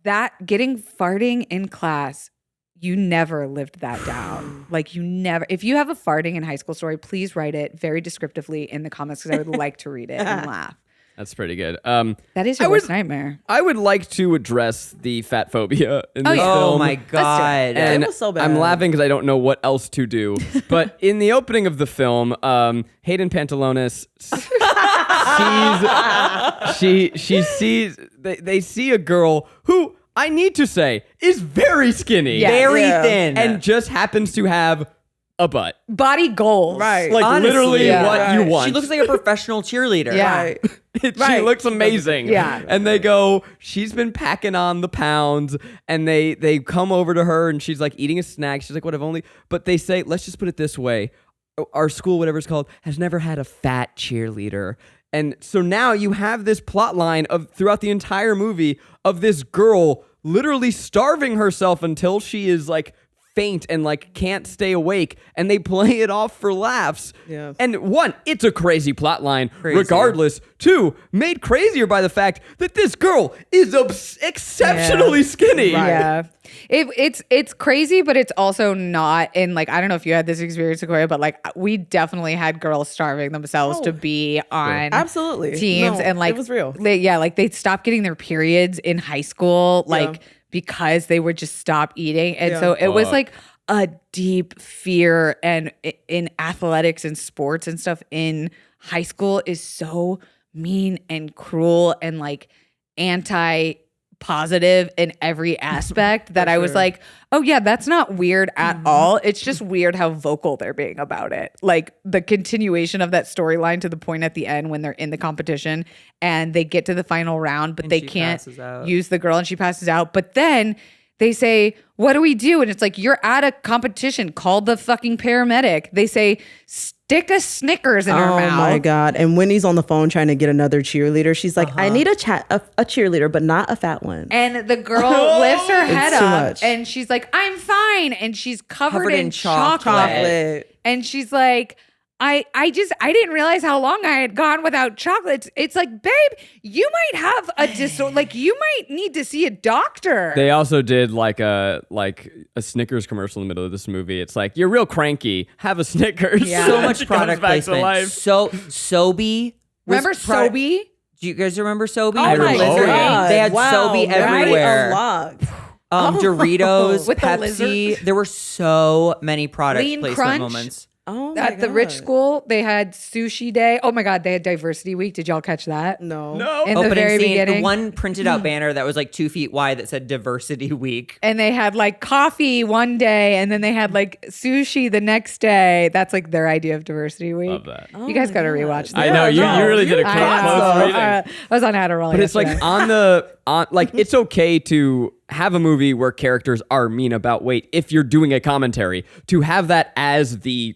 that getting farting in class. You never lived that down. Like you never. If you have a farting in high school story, please write it very descriptively in the comments because I would like to read it and laugh. That's pretty good. That is your worst nightmare. I would like to address the fat phobia in this yeah. film. Oh my god. And It was so bad. I'm laughing because I don't know what else to do. But in the opening of the film, Hayden Pantalones sees they see a girl who I need to say is very skinny, Yeah. Very Yeah. thin. and just happens to have a butt, Body goals. Right. like Honestly, literally yeah. what you Right. want. She looks like a professional cheerleader. Yeah. Right. She Right. looks amazing. Yeah. And they go, she's been packing on the pounds, and they come over to her and she's like eating a snack. She's like, what if only, but they say, let's just put it this way. Our school, whatever it's called, has never had a fat cheerleader. And so now you have this plot line of throughout the entire movie of this girl literally starving herself until she is like faint and like can't stay awake, and they play it off for laughs. Yeah. And one, it's a crazy plot line regardless. Two, made crazier by the fact that this girl is exceptionally skinny. Right. Yeah. It's crazy, but it's also not. And like, I don't know if you had this experience in Korea, but like we definitely had girls starving themselves to be on Absolutely. teams. No, And like, it was real. Like they stopped getting their periods in high school, like because they would just stop eating. And so it was like a deep fear, and in athletics and sports and stuff in high school is so mean and cruel and like anti-positive in every aspect that I was like, oh yeah, that's not weird at all. It's just weird how vocal they're being about it. Like the continuation of that storyline to the point at the end when they're in the competition and they get to the final round, but they can't use the girl and she passes out. But then they say, what do we do? And it's like, you're at a competition, call the fucking paramedic. They say, stick a Snickers in her mouth. Oh my God. And Winnie's on the phone trying to get another cheerleader. She's like, I need a cheerleader, but not a fat one. And the girl lifts her head too up much. and she's like, I'm fine. And she's covered in chocolate. Chocolate. And she's like, I didn't realize how long I had gone without chocolates. It's like, babe, you might have a disorder. Like you might need to see a doctor. They also did like a Snickers commercial in the middle of this movie. It's like, you're real cranky, have a Snickers. Yeah. So much She comes product back to placement. life. So Sobe. Remember Sobe? Do you guys remember Sobe? Oh my remember. God. They had wow, Sobe memory everywhere. unlocked. Doritos, With the Pepsi. lizard. There were so many product Lean placement Crunch. moments. Oh my At the rich God. school, they had sushi day. Oh my God, they had diversity week. Did y'all catch that? No. No. In the Opening very scene, beginning. one printed out banner that was like 2 feet wide that said Diversity Week. And they had like coffee one day and then they had like sushi the next day. That's like their idea of diversity week. Love that. You guys got to rewatch that. I know, you really did a I close know. reading. I was on Adderall. But it's like yesterday. like it's okay to have a movie where characters are mean about weight if you're doing a commentary. To have that as the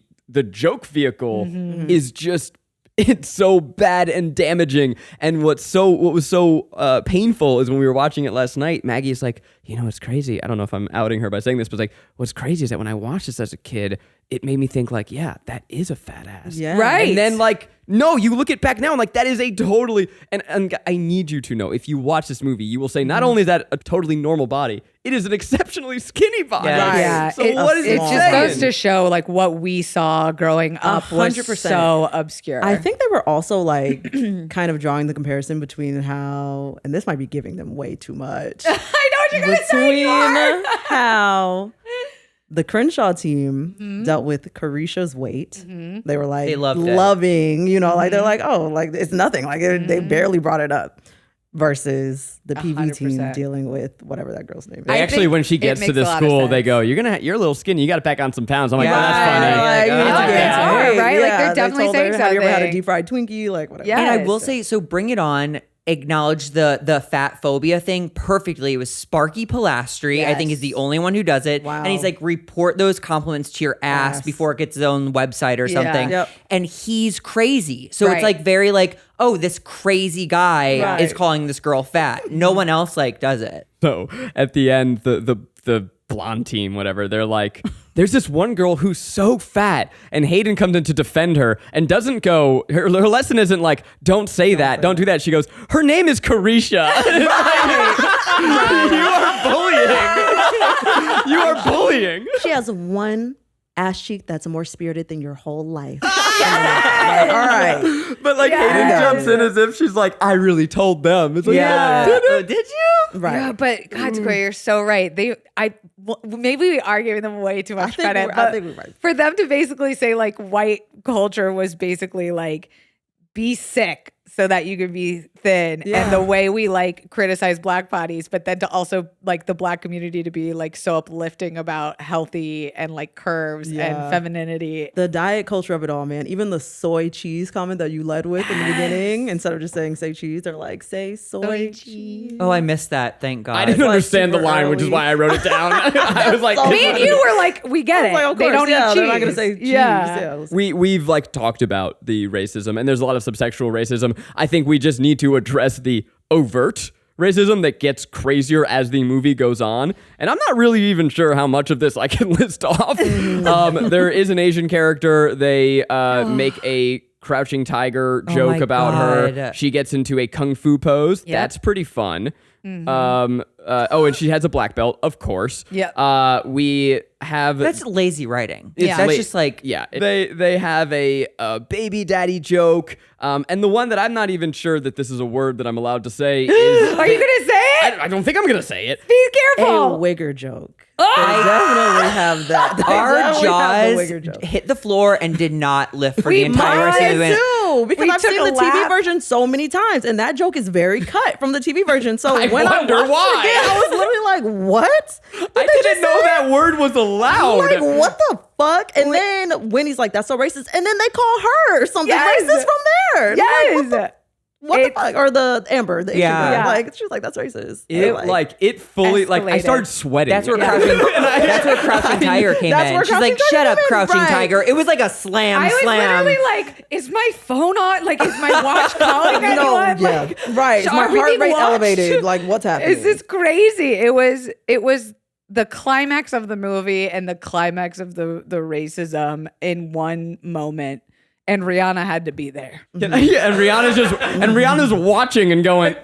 joke vehicle is just, it's so bad and damaging. And what was so painful is when we were watching it last night, Maggie is like, you know, it's crazy. I don't know if I'm outing her by saying this, but like, what's crazy is that when I watched this as a kid, it made me think like, yeah, that is a fat ass. Yeah. Right. And then like, no, you look it back now and like, that is a totally, and I need you to know, if you watch this movie, you will say, not only is that a totally normal body, it is an exceptionally skinny body. Yes. Yeah, So what is it it just saying? goes to show like what we saw growing up was 100%. so obscure. I think they were also like kind of drawing the comparison between how, and this might be giving them way too much, I know what you're gonna say. You are. how the Crenshaw team dealt with Carisha's weight. They were like They loved it. loving, you know, like they're like, oh, like it's nothing. Like they barely brought it up. Versus the PV team 100%. dealing with whatever that girl's name is. They actually, think when she it gets to makes a this lot of school, they sense. go, you're a little skinny. You got to pack on some pounds. I'm like, Yeah. oh, that's funny. Like, Yeah, you need to like, gain yeah. some weight. Right? Like, they're they definitely told her, saying have you ever had a something. deep fried Twinkie? Like whatever. Yeah. And I will Yes. say, so Bring It On acknowledged the fat phobia thing perfectly. It was Sparky Pilastri, I think, is the only one who does it. Wow. And he's like, report those compliments to your ass before it gets its own website or something. Yep. And he's crazy. So Right. it's like very like, oh, this crazy guy Right. is calling this girl fat. No one else like does it. So at the end, the blonde team, whatever, they're like, there's this one girl who's so fat, and Hayden comes in to defend her and doesn't go, her lesson isn't like, don't say that, don't do that. She goes, her name is Carisha. You are bullying. You are bullying. She has one ass cheek that's more spirited than your whole life. Like, all right. But like Hayden jumps in as if she's like, I really told them. It's like, Yeah. Did you? Right. Yeah, but God, Dakota, you're so right. Maybe we are giving them way too much credit. I think we're right. For them to basically say like white culture was basically like be sick so that you could be thin, and the way we like criticize black bodies, but then to also like the black community to be like so uplifting about healthy and like curves and femininity. The diet culture of it all, man. Even the soy cheese comment that you led with in the beginning, instead of just saying say cheese, they're like say soy cheese. Oh, I missed that. Thank God. I didn't understand the super line, which is early. why I wrote it down. I was like, Me and you were like, we get it. Like, of They course, don't eat cheese. they're not gonna say cheese. Yeah. we've like talked about the racism, and there's a lot of subsexual racism. I think we just need to address the overt racism that gets crazier as the movie goes on. And I'm not really even sure how much of this I can list off. There is an Asian character. They make a crouching tiger joke about her. She gets into a kung fu pose. Yep. That's pretty fun. Mm-hmm. And she has a black belt, of course. Yeah. We have that's lazy writing. That's just like they have a baby daddy joke. And the one that I'm not even sure that this is a word that I'm allowed to say is. Are you gonna say it? I don't think I'm gonna say it. Be careful. A wigger joke. Oh! They definitely have that. They our definitely jaws hit the floor and did not lift for the entire rest of the Mine event. too, because We I've took seen a the TV lap. version so many times, and that joke is very cut from the TV version. So I when wonder I watched why. it again, I was literally like, "What? I didn't know that word was allowed. Like, what the fuck?" And then Winnie's like, "That's so racist," and then they call her something Yes. racist from there. Yes. What the fuck? Or the Amber, the Asian girl. Yeah. Like, she was like, "That's racist." It fully I Escalated. started sweating. That's where Crouching Tiger came That's in. where She's like, Crouching "Shut Tiger up, came in, Crouching right. Tiger." It was like a slam. I was literally like, is my phone on? Like, is my watch calling anyone? No, yeah, Like, right. Is my heart everything rate watched? elevated? Like, what's happening? Is this crazy? It was the climax of the movie and the climax of the racism in one moment. And Rihanna had to be there. Yeah, and Rihanna's watching and going,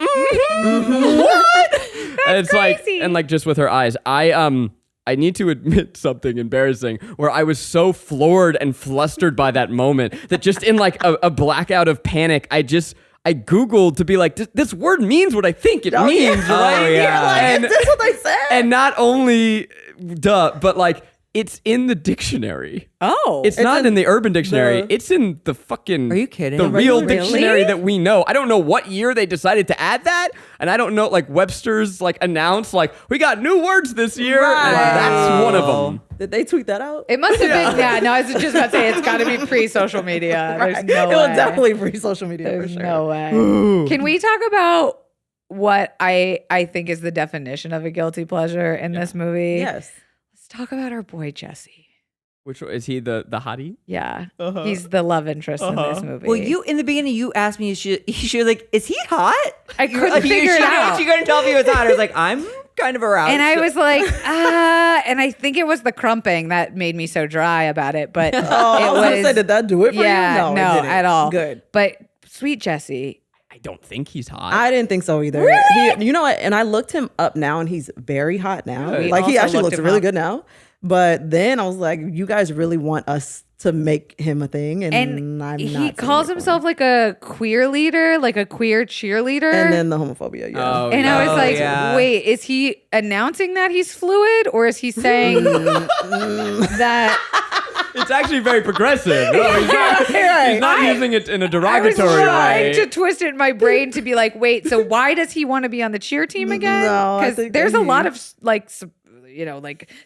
what? And it's crazy. like just with her eyes. I need to admit something embarrassing where I was so floored and flustered by that moment that just in like a blackout of panic, I Googled to be like, this word means what I think it means, right? Oh, yeah. Like, And, is this what they said? and not only, but like, it's in the dictionary. Oh. It's not in the Urban Dictionary. It's in the fucking. Are you kidding? The real Really? dictionary that we know. I don't know what year they decided to add that, and I don't know. Like Webster's announced we got new words this year, and that's one of them. Did they tweet that out? It must have been, yeah. No, I was just about to say it's got to be pre-social media. There's Right. no It way. was definitely free social media There's for sure. no way. Can we talk about what I think is the definition of a guilty pleasure in this movie? Yes. Let's talk about our boy Jesse. Which one, is he the hottie? Yeah, he's the love interest in this movie. Well, you in the beginning, you asked me, she was like, "Is he hot?" I couldn't figure it out. She couldn't tell if he was hot. I was like, "I'm kind of aroused." And I was like, and I think it was the crumping that made me so dry about it. But Oh, I was gonna say, did that do it for yeah, you? no, it didn't. at all. Good. But sweet Jesse. I don't think he's hot. I didn't think so either. Really? You know what? And I looked him up now, and he's very hot now. We Like, he also actually looked looks him really up. good now. But then I was like, you guys really want us to make him a thing, and And I'm he not calls seeing it. himself like a queer leader, like a queer cheerleader. And then the homophobia. Yeah. Oh, And I was Oh, like, yeah. wait, is he announcing that he's fluid or is he saying that? it's actually very progressive. No, he's not using it in a I was derogatory trying way. to twist it in my brain to be like, wait, so why does he want to be on the cheer team again? No, I Because think there's that a he- lot of like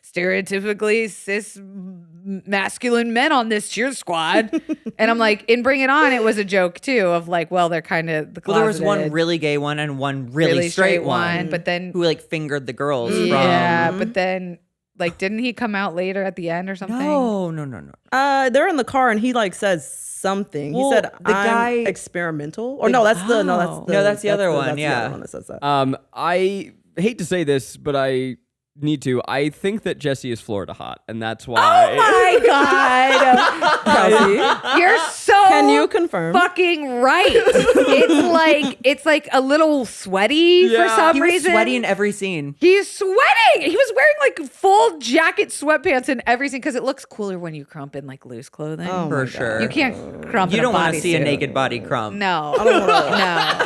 stereotypically cis masculine men on this cheer squad. And I'm like, in Bring It On, it was a joke too of like, well, they're kind of the well, there was one closeted, really gay one and one really straight one, but then who fingered the girls. yeah, from... but then like, didn't he come out later at the end or something? No. They're in the car, and he says something. Well, he said, the "I'm guy- experimental," or no, that's the other one, That's the yeah. other one that says that. I hate to say this, but I need to. I think that Jesse is Florida hot, and that's why. Oh my God. Kelsey, You're so can you confirm? fucking right. It's like a little sweaty for some He was reason. sweaty in every scene. He's sweating. He was wearing like full jacket sweatpants and everything because it looks cooler when you crump in like loose clothing. Oh For my sure. God. You can't crump. You in don't want to see a naked body crump. No, no.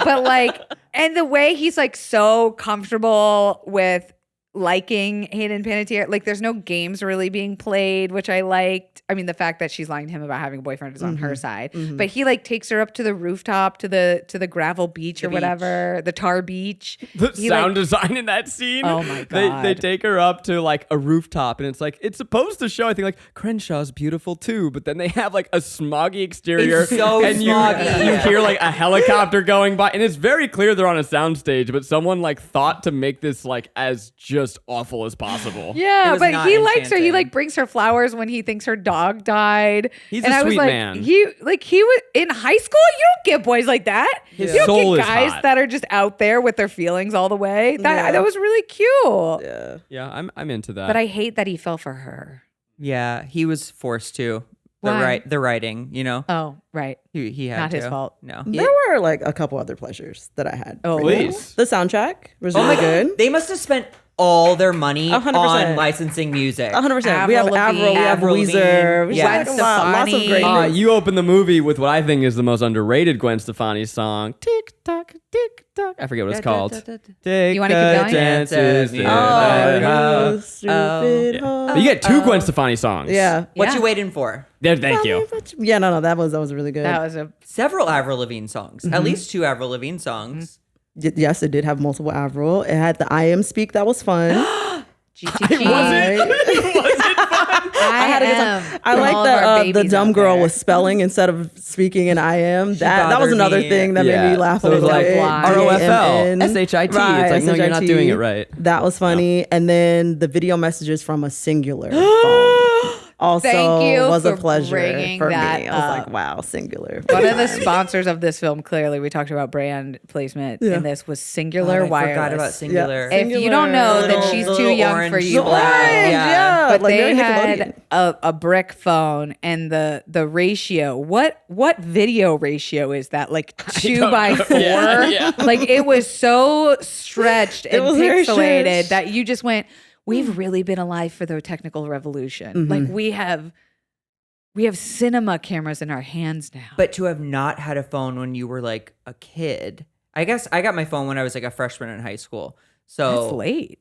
But like, and the way he's like so comfortable with liking Hayden Panettiere, like there's no games really being played, which I liked. I mean, the fact that she's lying to him about having a boyfriend is on her side, but he like takes her up to the rooftop to the gravel beach or whatever, the tar beach. The He, sound like- design in that scene. Oh my They God. take her up to like a rooftop, and it's like it's supposed to show. I think like Crenshaw's beautiful too, but then they have like a smoggy exterior, It's so and smoggy. you hear like a helicopter going by, and it's very clear they're on a soundstage, but someone like thought to make this like as just just awful as possible. Yeah, was but not he likes her. He enchanting. like brings her flowers when he thinks her dog died. He's and a I was sweet like, man. He was in high school. You don't get boys like that. His You don't soul get is guys hot. that are just out there with their feelings all the way. That was really cute. Yeah. Yeah, I'm into that. But I hate that he fell for her. Yeah, he was forced to. Why? The writing, you know. Oh, right. He had Not to. his fault. No. There were like a couple other pleasures that I had. Oh, Please. The soundtrack was Oh really my good. God. They must have spent all their money 100%. on licensing music. 100%. We have Avril Avril, we have Lavigne. Weezer. We Yeah. just like lots of great. Stefani. You open the movie with what I think is the most underrated Gwen Stefani song. Tick tock, tick tock. I forget what it's called. Take You wanna keep going? chances. Oh, you stupid. Yeah. But you get two Gwen Stefani songs. Yeah. What Yeah. you waiting for? There, thank you. Yeah, no, that was really good. That was a Several Avril Lavigne songs. At least 2 Avril Lavigne songs. Yes, it did have multiple Avril. It had the I Am Speak that was fun. GTG. I had a good time. I like the dumb girl was spelling instead of speaking in I am. That was bothered another me. thing that made me laugh. So it was like DAMN. ROFL, SHIT. Right, It's like, no, you're not SHIT. doing it right. That was funny. And then the video messages from a singular phone also Thank you was a for pleasure bringing for me. that I was up. like, wow, singular. One of the sponsors of this film, clearly, we talked about brand placement in this, was Singular God, I Wireless. forgot about Singular. If you don't know, then she's too Little young orange for you, orange, Brad. yeah. But like they very had Nickelodeon. a brick phone, and the ratio. What video ratio is that? Like 2x4? Yeah. Like it was so stretched and was very pixelated stretched. that you just went. We've really been alive for the technical revolution. Like we have cinema cameras in our hands now. But to have not had a phone when you were like a kid. I guess I got my phone when I was like a freshman in high school. So That's late.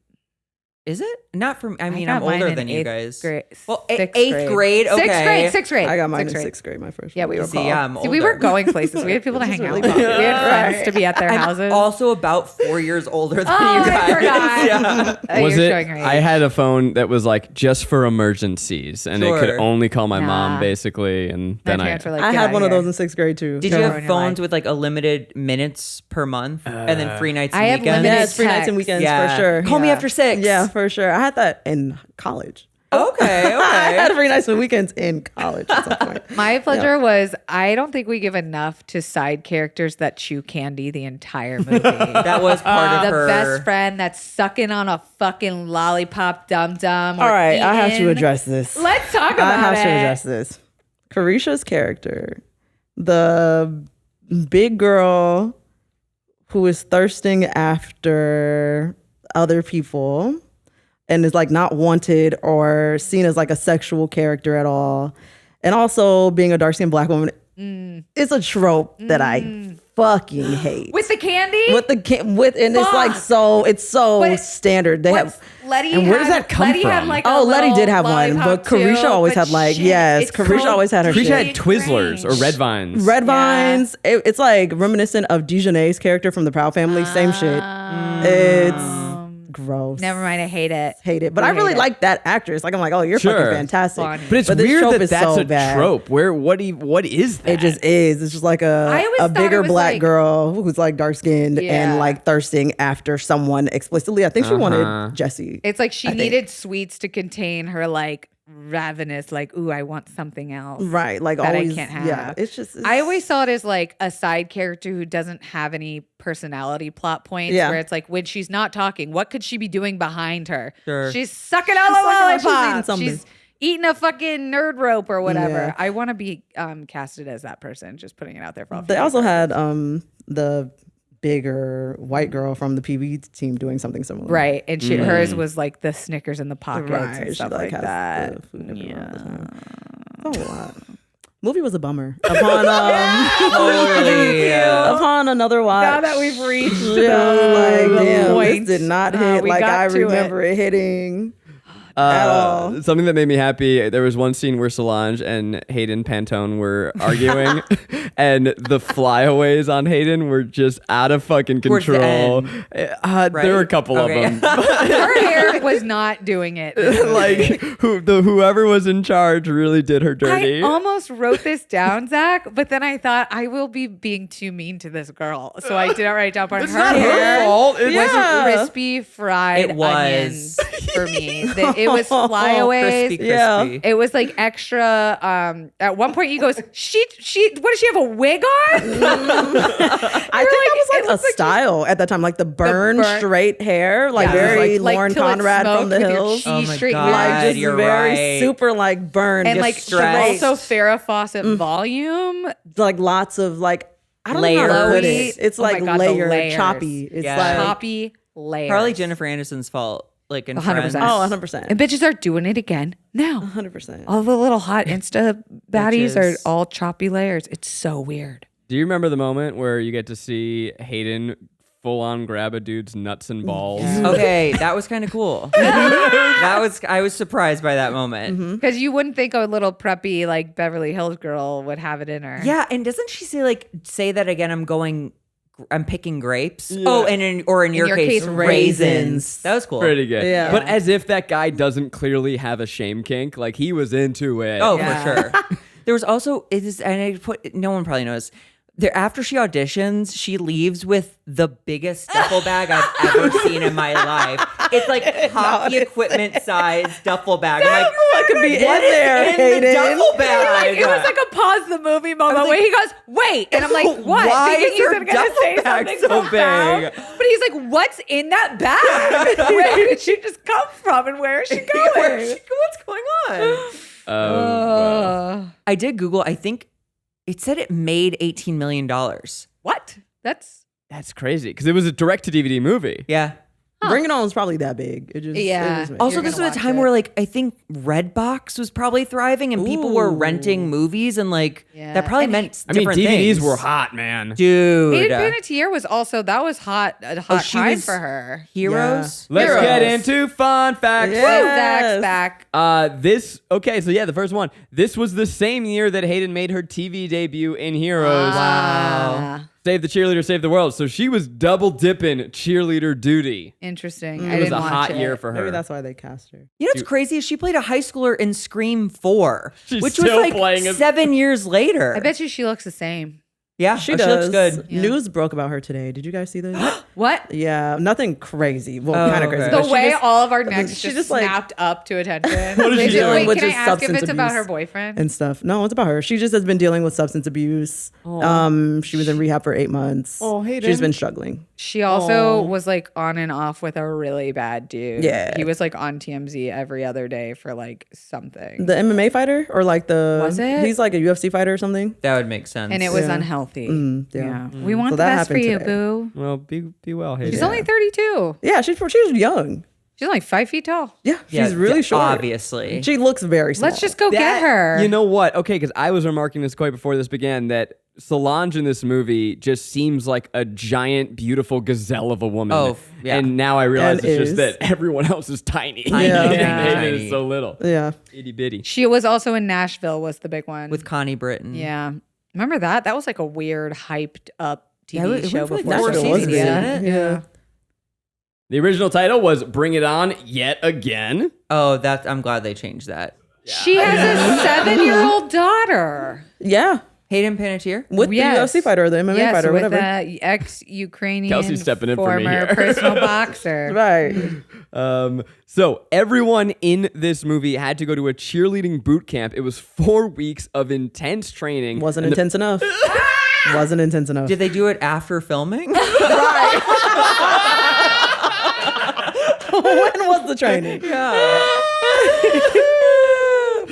is it? Not from I mean, got I'm mine older in than you eighth guys. grade- Well, sixth eighth grade. Okay. Sixth grade. I got mine Sixth in grade. sixth grade, my first Yeah, one. we were See, cool. yeah, I'm See, we were older. going places. We had people to This is hang out really with. We had friends right. to be at their houses. I'm also about 4 years older than Oh, you I guys. forgot. Yeah. Was You're it? showing her age. I had a phone that was like just for emergencies, and it could Sure. only call my Nah. mom basically. And My then parents were like, I "Get had out one of here." those in sixth grade too. Did you Ruin have your phones life. with like a limited minutes per month and then free nights I and have weekends? limited Yes, free nights and text. weekends Yeah. for sure. Call me Yeah. after 6. Yeah, for sure. I had that in college. Okay. I had Okay. free nights and weekends in college at some point. My pleasure was I don't think we give enough to side characters that chew candy the entire movie. That was part of the her. best friend that's sucking on a fucking lollipop dum dum. All right, I have to address this. Let's talk about I have it. to address this. Carisha's character, the big girl who is thirsting after other people and is like not wanted or seen as like a sexual character at all, and also being a dark-skinned black woman, is a trope that I fucking hate. With the candy? And it's like it's so But standard. They have. Letty And where does had- that come Letty had from? like a Oh, Letty little did have one, lollipop but Carisha too, always but had like, shit, yes, it's Carisha so always had her Carisha shit. had Twizzlers or Red Vines. Red Vines. It's like reminiscent of Dejanay's character from the Proud Family. Same shit. It's gross. Never mind, I hate it. Hate it. But I hate really it. like that actress. Like I'm like, oh, you're Sure. fucking fantastic. Funny. But it's this weird trope that is that's so a bad. trope. What is that? It just is. It's just like I always a thought bigger it was black like- girl who's like dark skinned Yeah. and like thirsting after someone explicitly. I think she wanted Jesse. It's like she I think. needed sweets to contain her like ravenous, like, ooh, I want something else. Right. Like that always. I can't have. Yeah. It's I always saw it as like a side character who doesn't have any personality plot points. Yeah. Where it's like when she's not talking, what could she be doing behind her? Sure. She's sucking on a sucking on- she's eating lollipop. something. She's eating a fucking nerd rope or whatever. Yeah. I want to be casted as that person. Just putting it out there for all. They female also characters. had the bigger white girl from the PB team doing something similar. Right, and hers was like the Snickers in the pockets Right. and She stuff like like has that. the food everywhere all the time. Oh, a lot. Movie was a bummer. Upon Totally. upon another watch. Now that we've reached yeah, like the damn, point, this did not hit we like got I to remember it hitting. At all. Something that made me happy, there was one scene where Solange and Hayden Pantone were arguing, and the flyaways on Hayden were just out of fucking Towards the control. end. There were a couple of them. Her hair was not doing it. Like, whoever was in charge really did her dirty. I almost wrote this down, Zach, but then I thought I will be being too mean to this girl, so I didn't write down part. It's Her not hair her fault. was Yeah. crispy fried It was. onions for me. It was flyaways. Crispy. Yeah. It was like extra. At one point, he goes, "She. What does she have a wig on?" I think that was like a style at that time, like the burn straight hair, like Yeah. very Like Lauren till it's Conrad from smoked the with your hills. cheese Oh my straight God. Like just You're very right. super like burn, and just like straight. also Farrah Fawcett volume. Like lots of like I don't know how to put Layers. it. It's Oh my like God, the layered, layers. choppy. It's Yeah. like Choppy layers. Probably Jennifer Aniston's fault. Like in 100%. Friends. oh, 100%. And bitches are doing it again now. 100%. All the little hot Insta baddies are Bitches. all choppy layers. It's so weird. Do you remember the moment where you get to see Hayden full on grab a dude's nuts and balls? Okay, that was kind of cool. I was surprised by that moment. Because you wouldn't think a little preppy like Beverly Hills girl would have it in her. Yeah, and doesn't she say that again? I'm picking grapes. Oh, and in your case, raisins. That was cool. Pretty good. Yeah. But as if that guy doesn't clearly have a shame kink. Like, he was into it. Oh, Yeah. for sure. There was also no one probably knows. There, after she auditions, she leaves with the biggest duffel bag I've ever seen in my life. It's like hockey equipment size duffel bag. I'm like, I could be in what is there, in Hayden. the duffel bag? It was like a pause the movie moment where he goes, "Wait," and I'm like, "What?" Why Thinking is her he's gonna duffel say bag something so profound. big? But he's like, "What's in that bag? Where did she just come from, and where is she going?" What's going on? Well. I did Google. I think it said it made $18 million. What? That's That's crazy. Because it was a direct-to-DVD movie. Yeah. Bring It On was probably that big. It just Yeah. It was Also, You're this gonna was a watch time it. where, like, I think Redbox was probably thriving and people were renting movies, and, like, Yeah. that probably And meant I mean, different DVDs things. were hot, man. Dude. Hayden Panettiere was also that was hot a hot she time was- for her. Heroes? Let's Heroes. get into fun facts. Yeah. Woo, Yes. Zach's back. The first one. This was the same year that Hayden made her TV debut in Heroes. Wow. Save the Cheerleader, Save the World. So she was double dipping cheerleader duty. Interesting. It I was didn't a watch hot it. year for her. Maybe that's why they cast her. You know what's crazy is she played a high schooler in Scream 4, She's which still was like playing a- 7 years later. I bet you she looks the same. Yeah, She she looks does. good. Yeah. News broke about her today. Did you guys see this? What? Yeah, nothing crazy. Well, Oh, kind of crazy. okay. but The she way just- all of our necks she just just, like- snapped up to attention. What is she doing? Wait, With can I just ask if substance it's about abuse. her boyfriend? and stuff. No, it's about her. She just has been dealing with substance abuse. She was in rehab for 8 months. Oh, Hayden. She's been struggling. She also was like on and off with a really bad dude. Yeah. He was like on TMZ every other day for like something. The MMA fighter or like the Was it? He's like a UFC fighter or something. That would make sense. And it was Yeah. unhealthy. Yeah. We want So the that best for happened you, today. boo. Well, be well, Hayden. She's only 32. Yeah, she was young. She's only 5 feet tall. Yeah, Yeah, she's really short. Obviously. She looks very small. Let's just go get her. You know what? Okay, because I was remarking this quite before this began that Solange in this movie just seems like a giant, beautiful gazelle of a woman. Oh, yeah. And now I realize And it's just is. that everyone else is tiny. Yeah. and Yeah. Hayden is so little. Yeah. Itty bitty. She was also in Nashville was the big one. With Connie Britton. yeah. Remember that? That was like a weird, hyped up TV Yeah, it show went for like before 4 social seasons, media. didn't it? Yeah. The original title was Bring It On Yet Again. Oh, I'm glad they changed that. She has a 7-year-old daughter. Yeah. Hayden Panettiere? With Yes. the UFC fighter or the MMA Yes, fighter, with whatever. the ex-Ukrainian Kelsey's stepping in for me former here. personal boxer. Right. So everyone in this movie had to go to a cheerleading boot camp. It was 4 weeks of intense training. Wasn't And the- intense enough. Wasn't intense enough. Did they do it after filming? When was the training?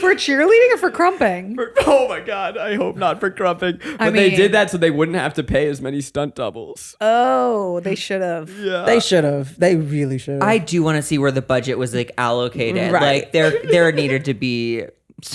For cheerleading or for crumping? Oh my God, I hope not for crumping. But they mean- did that so they wouldn't have to pay as many stunt doubles. Oh, they should have. They should have. They really should have. I do want to see where the budget was like allocated. Right. Like there needed to be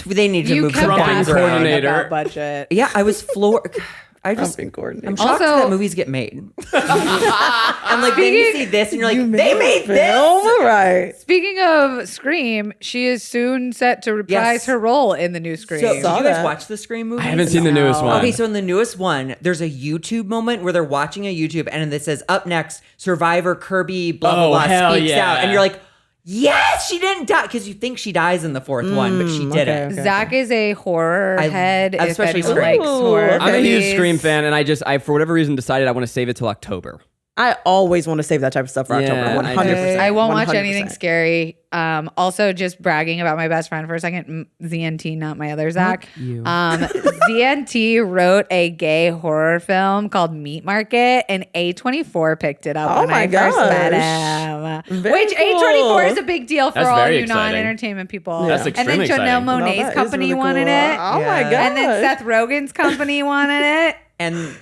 they need to You move kept some Crumping things asking around. coordinator. about budget. Yeah, I was floored. I'm shocked Also- that movies get made. And like then you see this and you're like, they made this. All right. Speaking of Scream, she is soon set to reprise her role in the new Scream. So, did you Saw guys that. watch the Scream movie? I haven't seen the newest one. Okay, so in the newest one, there's a YouTube moment where they're watching a YouTube and it says, up next, Survivor Kirby, blah, blah, Oh, blah, hell speaks yeah. out. And you're like, yes, she didn't die. Because you think she dies in the fourth one, but she didn't. okay. Zach is a horror head. If especially anyone Scream. likes horror I'm a huge movies. Scream fan, and I for whatever reason decided I want to save it till October. I always want to save that type of stuff for Yeah, October. I 100%. I won't watch 100%. anything scary. Also, just bragging about my best friend for a second, ZNT, not my other Zach. ZNT wrote a gay horror film called Meat Market, and A24 picked it up Oh when my I first met gosh. him. Very Which cool. A24 is a big deal for That's all very you exciting. non-entertainment people. That's And then extremely Janelle exciting. No, Monáe's that is company really wanted cool. it. Oh my Yeah. god. And then Seth Rogen's company wanted it. And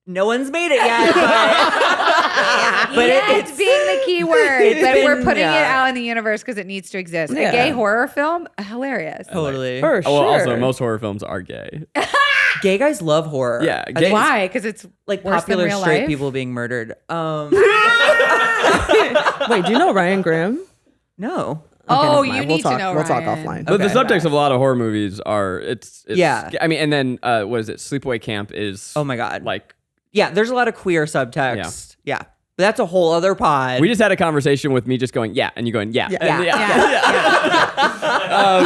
no one's made it yet. But It's being the key word, it's but we're been- putting it yeah. out in the universe because it needs to exist. Yeah. A gay horror film, hilarious. Totally. For Oh, well, also sure. most horror films are gay. Gay guys love horror. Yeah, I gay- think Why? Because it's like worse popular than real straight life? people being murdered. Wait, do you know Ryan Graham? No. Oh, never mind. you need to know. We'll talk Ryan. offline. But the Okay. subjects of a lot of horror movies are it's Yeah. I mean, and then what is it? Sleepaway Camp is Oh my God. like Yeah, there's a lot of queer subtext. Yeah. But that's a whole other pod. we just had a conversation with me just going yeah, and you going yeah. And Yeah.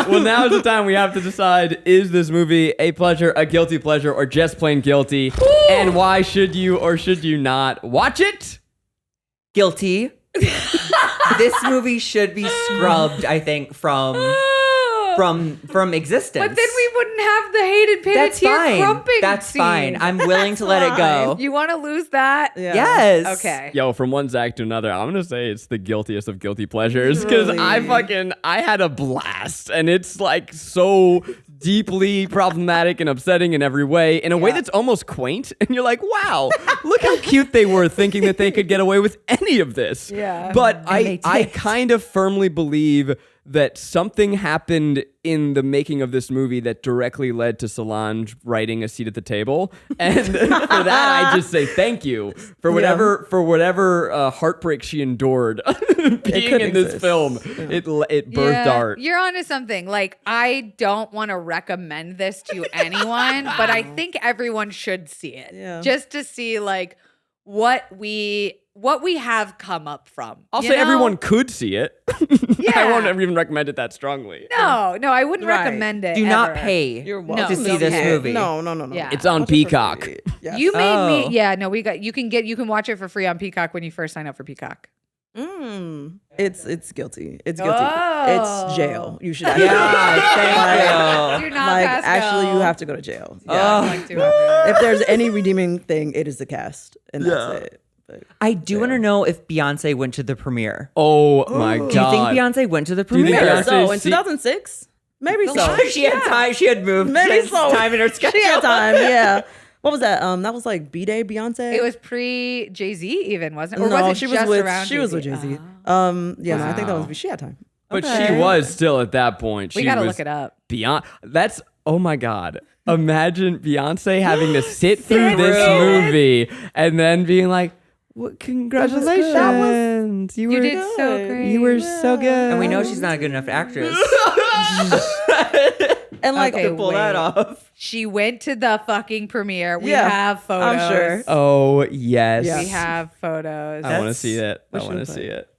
well, now is the time we have to decide: is this movie a pleasure, a guilty pleasure, or just plain guilty? And why should you or should you not watch it? Guilty. This movie should be scrubbed, I think, from existence. But then we wouldn't have the hated That's Panettiere fine. crumping That's scene. fine. I'm willing to let it go. You want to lose that? Yeah. Yes. Okay. Yo, from one Zach to another, I'm gonna say it's the guiltiest of guilty pleasures because I had a blast, and it's like so deeply problematic and upsetting in every way, in a way that's almost quaint, and you're like, wow, look how cute they were thinking that they could get away with any of this. Yeah. But they I did. kind of firmly believe that something happened in the making of this movie that directly led to Solange writing A Seat at the Table, and for that I just say thank you for whatever heartbreak she endured being could in this exist. film. It birthed art. You're onto something. Like, I don't want to recommend this to anyone, but I think everyone should see it. Yeah. Just to see like what we have come up from. I'll You say know? everyone could see it. Yeah. I won't even recommend it that strongly. No, I wouldn't Right. recommend it. Do not ever. pay You're No, welcome to see this okay. movie. No. Yeah. It's on Watch it for Peacock. free. Yes. You made Oh. me. Yeah, no, you can watch it for free on Peacock when you first sign up for Peacock. It's guilty. It's guilty. Oh. It's jail. You should actually. Yeah, thank you. Do not Like pass actually, go. you have to go to jail. Oh. Yeah. Like 200. If there's any redeeming thing, it is the cast, and that's it. But I do want to know if Beyonce went to the premiere. Oh my god. Do you think Beyonce went to the you think premiere? Beyonce- so in see- 2006, maybe so. She had time. She had moved. Maybe She had so. time in her schedule. She had time. Yeah. What was that? That was like B-Day Beyonce. It was pre Jay-Z even, wasn't it? Or no, was it she was just with around she was with Jay-Z? Jay-Z. Yeah, no, I think that was she had time. But Okay. she was still at that point. We She gotta was look it up. Beyond that's oh my god. Imagine Beyonce having to sit through through this it. movie and then being like, well, congratulations. You You were did so great. you were so good. And we know she's not a good enough actress And like Okay, to pull that wait. off. She went to the fucking premiere. We Yeah, have photos. I'm sure. Oh yes. Yeah. We have photos. I want to That's- see it. I what want to should I see play? it.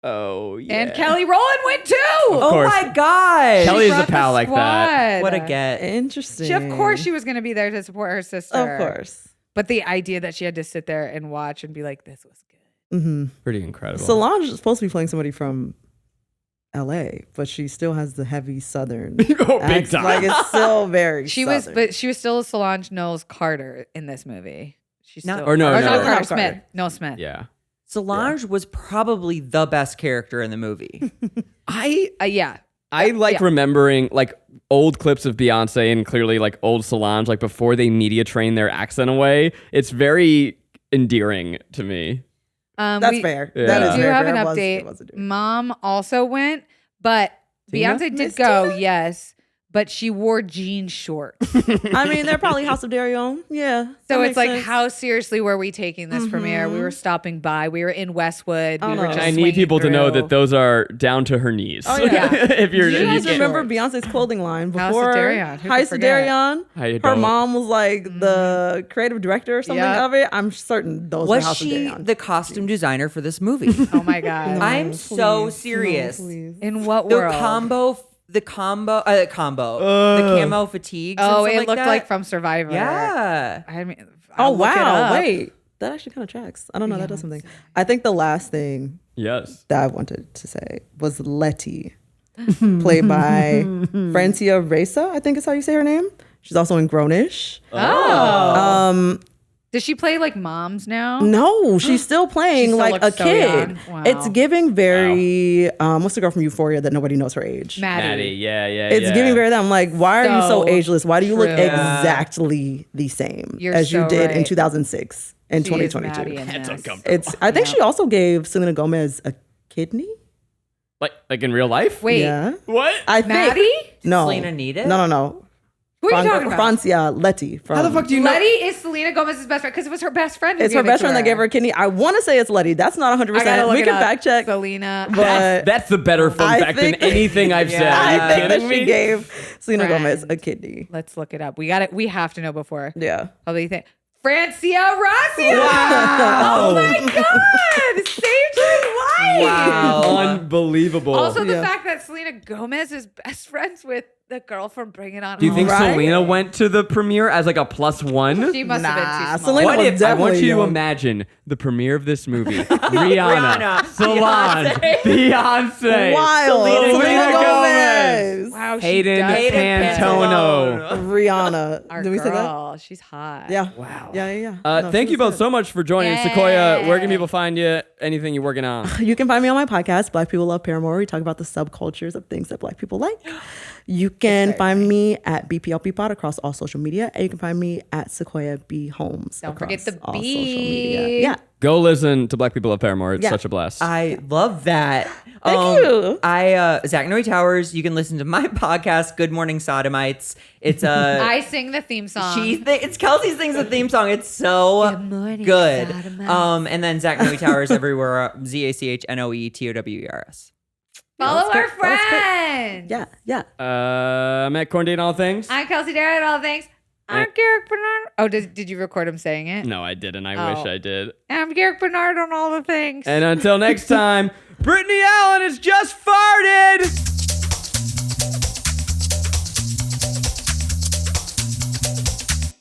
Oh yeah. And Kelly Rowland went too. Oh course. my god. Kelly is a Brought the pal like that. squad. What a get. Interesting. Of course, she was going to be there to support her sister. Of course. But the idea that she had to sit there and watch and be like, "This was good." Mm-hmm. Pretty incredible. Solange is supposed to be playing somebody from L.A., but she still has the heavy Southern. Oh, big accent. time. Like it's still very. She was still Solange Knowles Carter in this movie. She's Not- still, or no, not no. Carter Not Smith. Carter. No Smith. yeah. Solange was probably the best character in the movie. Yeah. I like Yeah. remembering like old clips of Beyonce and clearly like old Solange, like before they media train their accent away. It's very endearing to me. That's we fair. Yeah. That We is do fair. have an It was- update. it was a dude. Mom also went, but Tina? Beyonce did Miss go, Tina? yes. but she wore jean shorts. I mean, they're probably House of Darragh. Yeah. So that it's makes like, sense. how seriously were we taking this premiere? We were stopping by. We were in Westwood. We were just I need swinging people to know through. that those are down to her knees. Oh, yeah. if you're, Do you if guys you can't- remember Beyonce's clothing line House of before Darragh. Who could House of forget? Darragh? I Her don't. mom was like the creative director or something Yep. of it. I'm certain those were Was House she of Darragh. the costume designer for this movie? Oh my God. I'm so serious. In what The world? the camo fatigues. and Oh, stuff it like looked that. like from Survivor. Yeah. I mean, Oh, I'll look it wow. up. Wait. That actually kind of tracks. I don't know. That does something. I think the last thing Yes. that I wanted to say was Letty, played by Francia Reza, I think is how you say her name. She's also in Grownish. Oh. Does she play like moms now? No, she's still playing still like a looks so kid. young. Wow. It's giving very what's the girl from Euphoria that nobody knows her age? Maddie. Yeah. It's giving very that. I'm like, why are you so So ageless? Why do you look true. exactly the same You're as you so did in right. 2006 and She is Maddie 2022? in That's this. uncomfortable. It's. I think she also gave Selena Gomez a kidney. Like in real life? Wait, Yeah, What? I think. Maddie? No, Selena need it? No. Who are you talking about? Francia Letty. From, How the fuck do you know? Letty is Selena Gomez's best friend because it was her best friend. Who It's her gave it best to friend that gave her a kidney. I want to say it's Letty. That's not 100%. I gotta look We it can up. fact check. Selena. But That's the better fun I fact than think- anything I've said. Are you I think that kidding she me? gave Selena Friend. Gomez a kidney. Let's look it up. We got it. We have to know before. Yeah. Probably think Francia Razia. Wow. Oh my God! Saved her life. Wow. Unbelievable. Also, the Yeah. fact that Selena Gomez is best friends with the girl from Bring It On do you think Right? Selena went to the premiere as like a +1? She must have been too small. Selena What was if I want definitely you to young. imagine the premiere of this movie? Rihanna, Rihanna, Solange, Beyonce, Wild. Selena Gomez, Wow, she Hayden does. Pantone. Rihanna. Our Did we say that? girl, she's hot. Yeah. Wow. Yeah. No, Thank she you was both good. so much for joining Yay. Sequoia. Where can people find you? Anything you're working on? You can find me on my podcast, Black People Love Paramore. We talk about the subcultures of things that Black people like. You can find me at BPLP Pod across all social media, and you can find me at Sequoia B Holmes. Don't forget across the all B. social media. Yeah. Go listen to Black People of Paramore. It's Yeah. such a blast. I love that. Thank you. Zach Towers. You can listen to my podcast, Good Morning Sodomites. It's I sing the theme song. it's Kelsey sings the theme song. It's so Good morning, good. Sodomites. And then Zach Towers everywhere. ZACHNOETOWERS. Follow our good. That was good. friend. Yeah. I'm at Corn Date All Things. I'm Kelsey Darragh at all things. I'm Garrick Bernard. Oh, did you record him saying it? No, I didn't. I wish Oh. I did. I'm Garrick Bernard on all the things. And until next time, Brittany Allen is